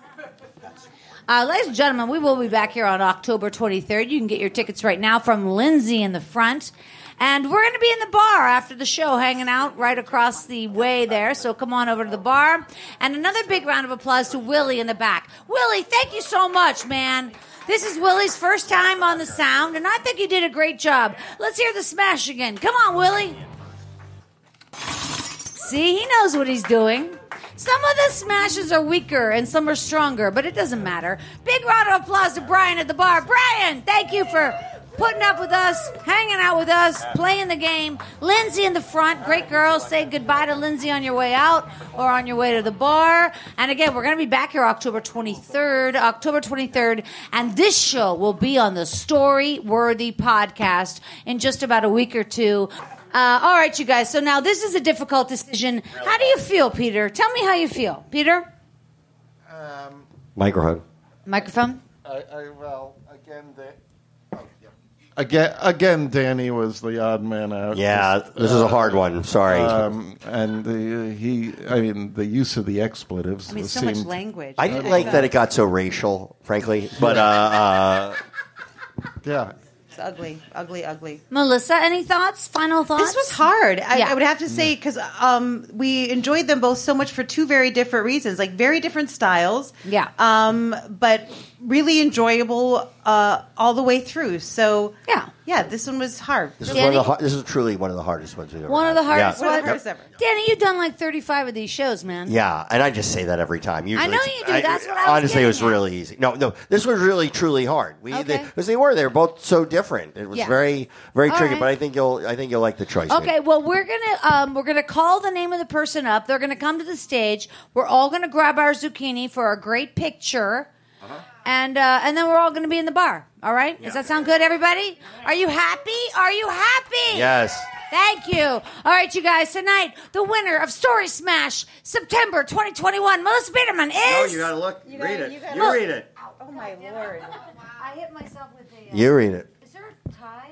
Ladies and gentlemen, we will be back here on October 23rd. You can get your tickets right now from Lindsay in the front. And we're going to be in the bar after the show, hanging out right across the way there. So come on over to the bar. And another big round of applause to Willie in the back. Willie, thank you so much, man. This is Willie's first time on the sound, and I think you did a great job. Let's hear the smash again. Come on, Willie. See, he knows what he's doing. Some of the smashes are weaker and some are stronger, but it doesn't matter. Big round of applause to Brian at the bar. Brian, thank you for putting up with us, hanging out with us, playing the game. Lindsay in the front, great girl. Say goodbye to Lindsay on your way out or on your way to the bar. And again, we're going to be back here October 23rd, and this show will be on the Story Worthy podcast in just about a week or two. All right, you guys. So now this is a difficult decision. How do you feel, Peter? Tell me how you feel. Peter? Microphone. Again, Danny was the odd man out. Yeah, this is a hard one. Sorry. And the use of the expletives. So much language. I didn't like that it got so racial, frankly. But yeah. It's ugly. Melissa, any thoughts? Final thoughts? This was hard. I would have to say, because we enjoyed them both so much for two very different reasons, like very different styles. Yeah. But really enjoyable all the way through. So yeah, this one was hard. This is truly one of the hardest ones we've ever One of the hardest One of the hardest ever. Danny, you've done like 35 of these shows, man. Yeah, and I just say that every time. Usually I know you do. That's what I was honestly, it was getting at. really easy. No, this was really, truly hard. Because they were both so different. It was very, very tricky. Right. But I think you'll like the choice. Okay, well, we're gonna call the name of the person up. They're gonna come to the stage. We're all gonna grab our zucchini for a great picture. And then we're all going to be in the bar. All right? Does that sound good, everybody? Are you happy? Are you happy? Yes. Thank you. All right, you guys. Tonight, the winner of Story Smash, September 2021, Melissa Peterman is... No, you got to look. Read it. You read it. Oh, my Lord. I hit myself with a... You read it. Is there a tie?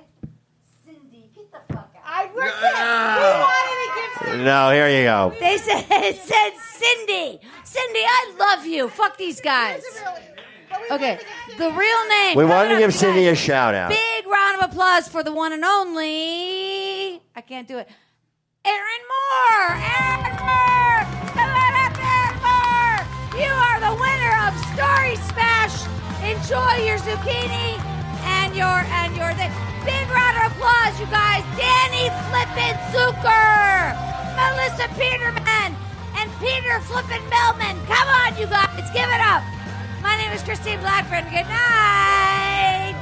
Cindy, get the fuck out. We wanted to give Cindy No, here you go. They said it said Cindy. Cindy, I love you. Fuck these guys. Okay, the real name. We wanted to give you Cindy guys. a shout out. Big round of applause for the one and only. I can't do it. Aaron Moore. Aaron Moore. Come on up, Aaron Moore. You are the winner of Story Smash. Enjoy your zucchini and your thing. Big round of applause, you guys. Danny Flippin' Zucker, Melissa Peterman, and Peter Flippin' Millman. Come on, you guys. Give it up. My name is Christine Blackburn. Good night.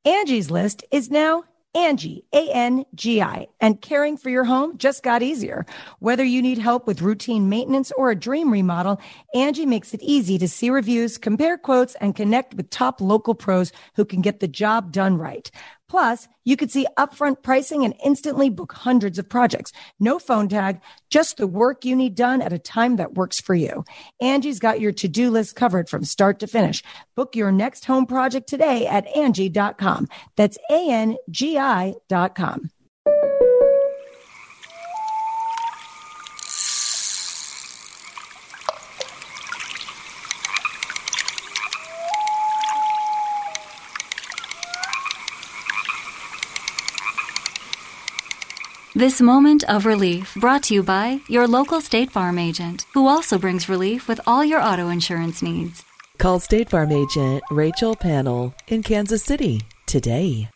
Angie's List is now Angie, A-N-G-I, and caring for your home just got easier. Whether you need help with routine maintenance or a dream remodel, Angie makes it easy to see reviews, compare quotes, and connect with top local pros who can get the job done right. Plus, you could see upfront pricing and instantly book hundreds of projects. No phone tag, just the work you need done at a time that works for you. Angie's got your to-do list covered from start to finish. Book your next home project today at Angie.com. That's ANGI.com. This moment of relief brought to you by your local State Farm agent, who also brings relief with all your auto insurance needs. Call State Farm agent Rachel Panel in Kansas City today.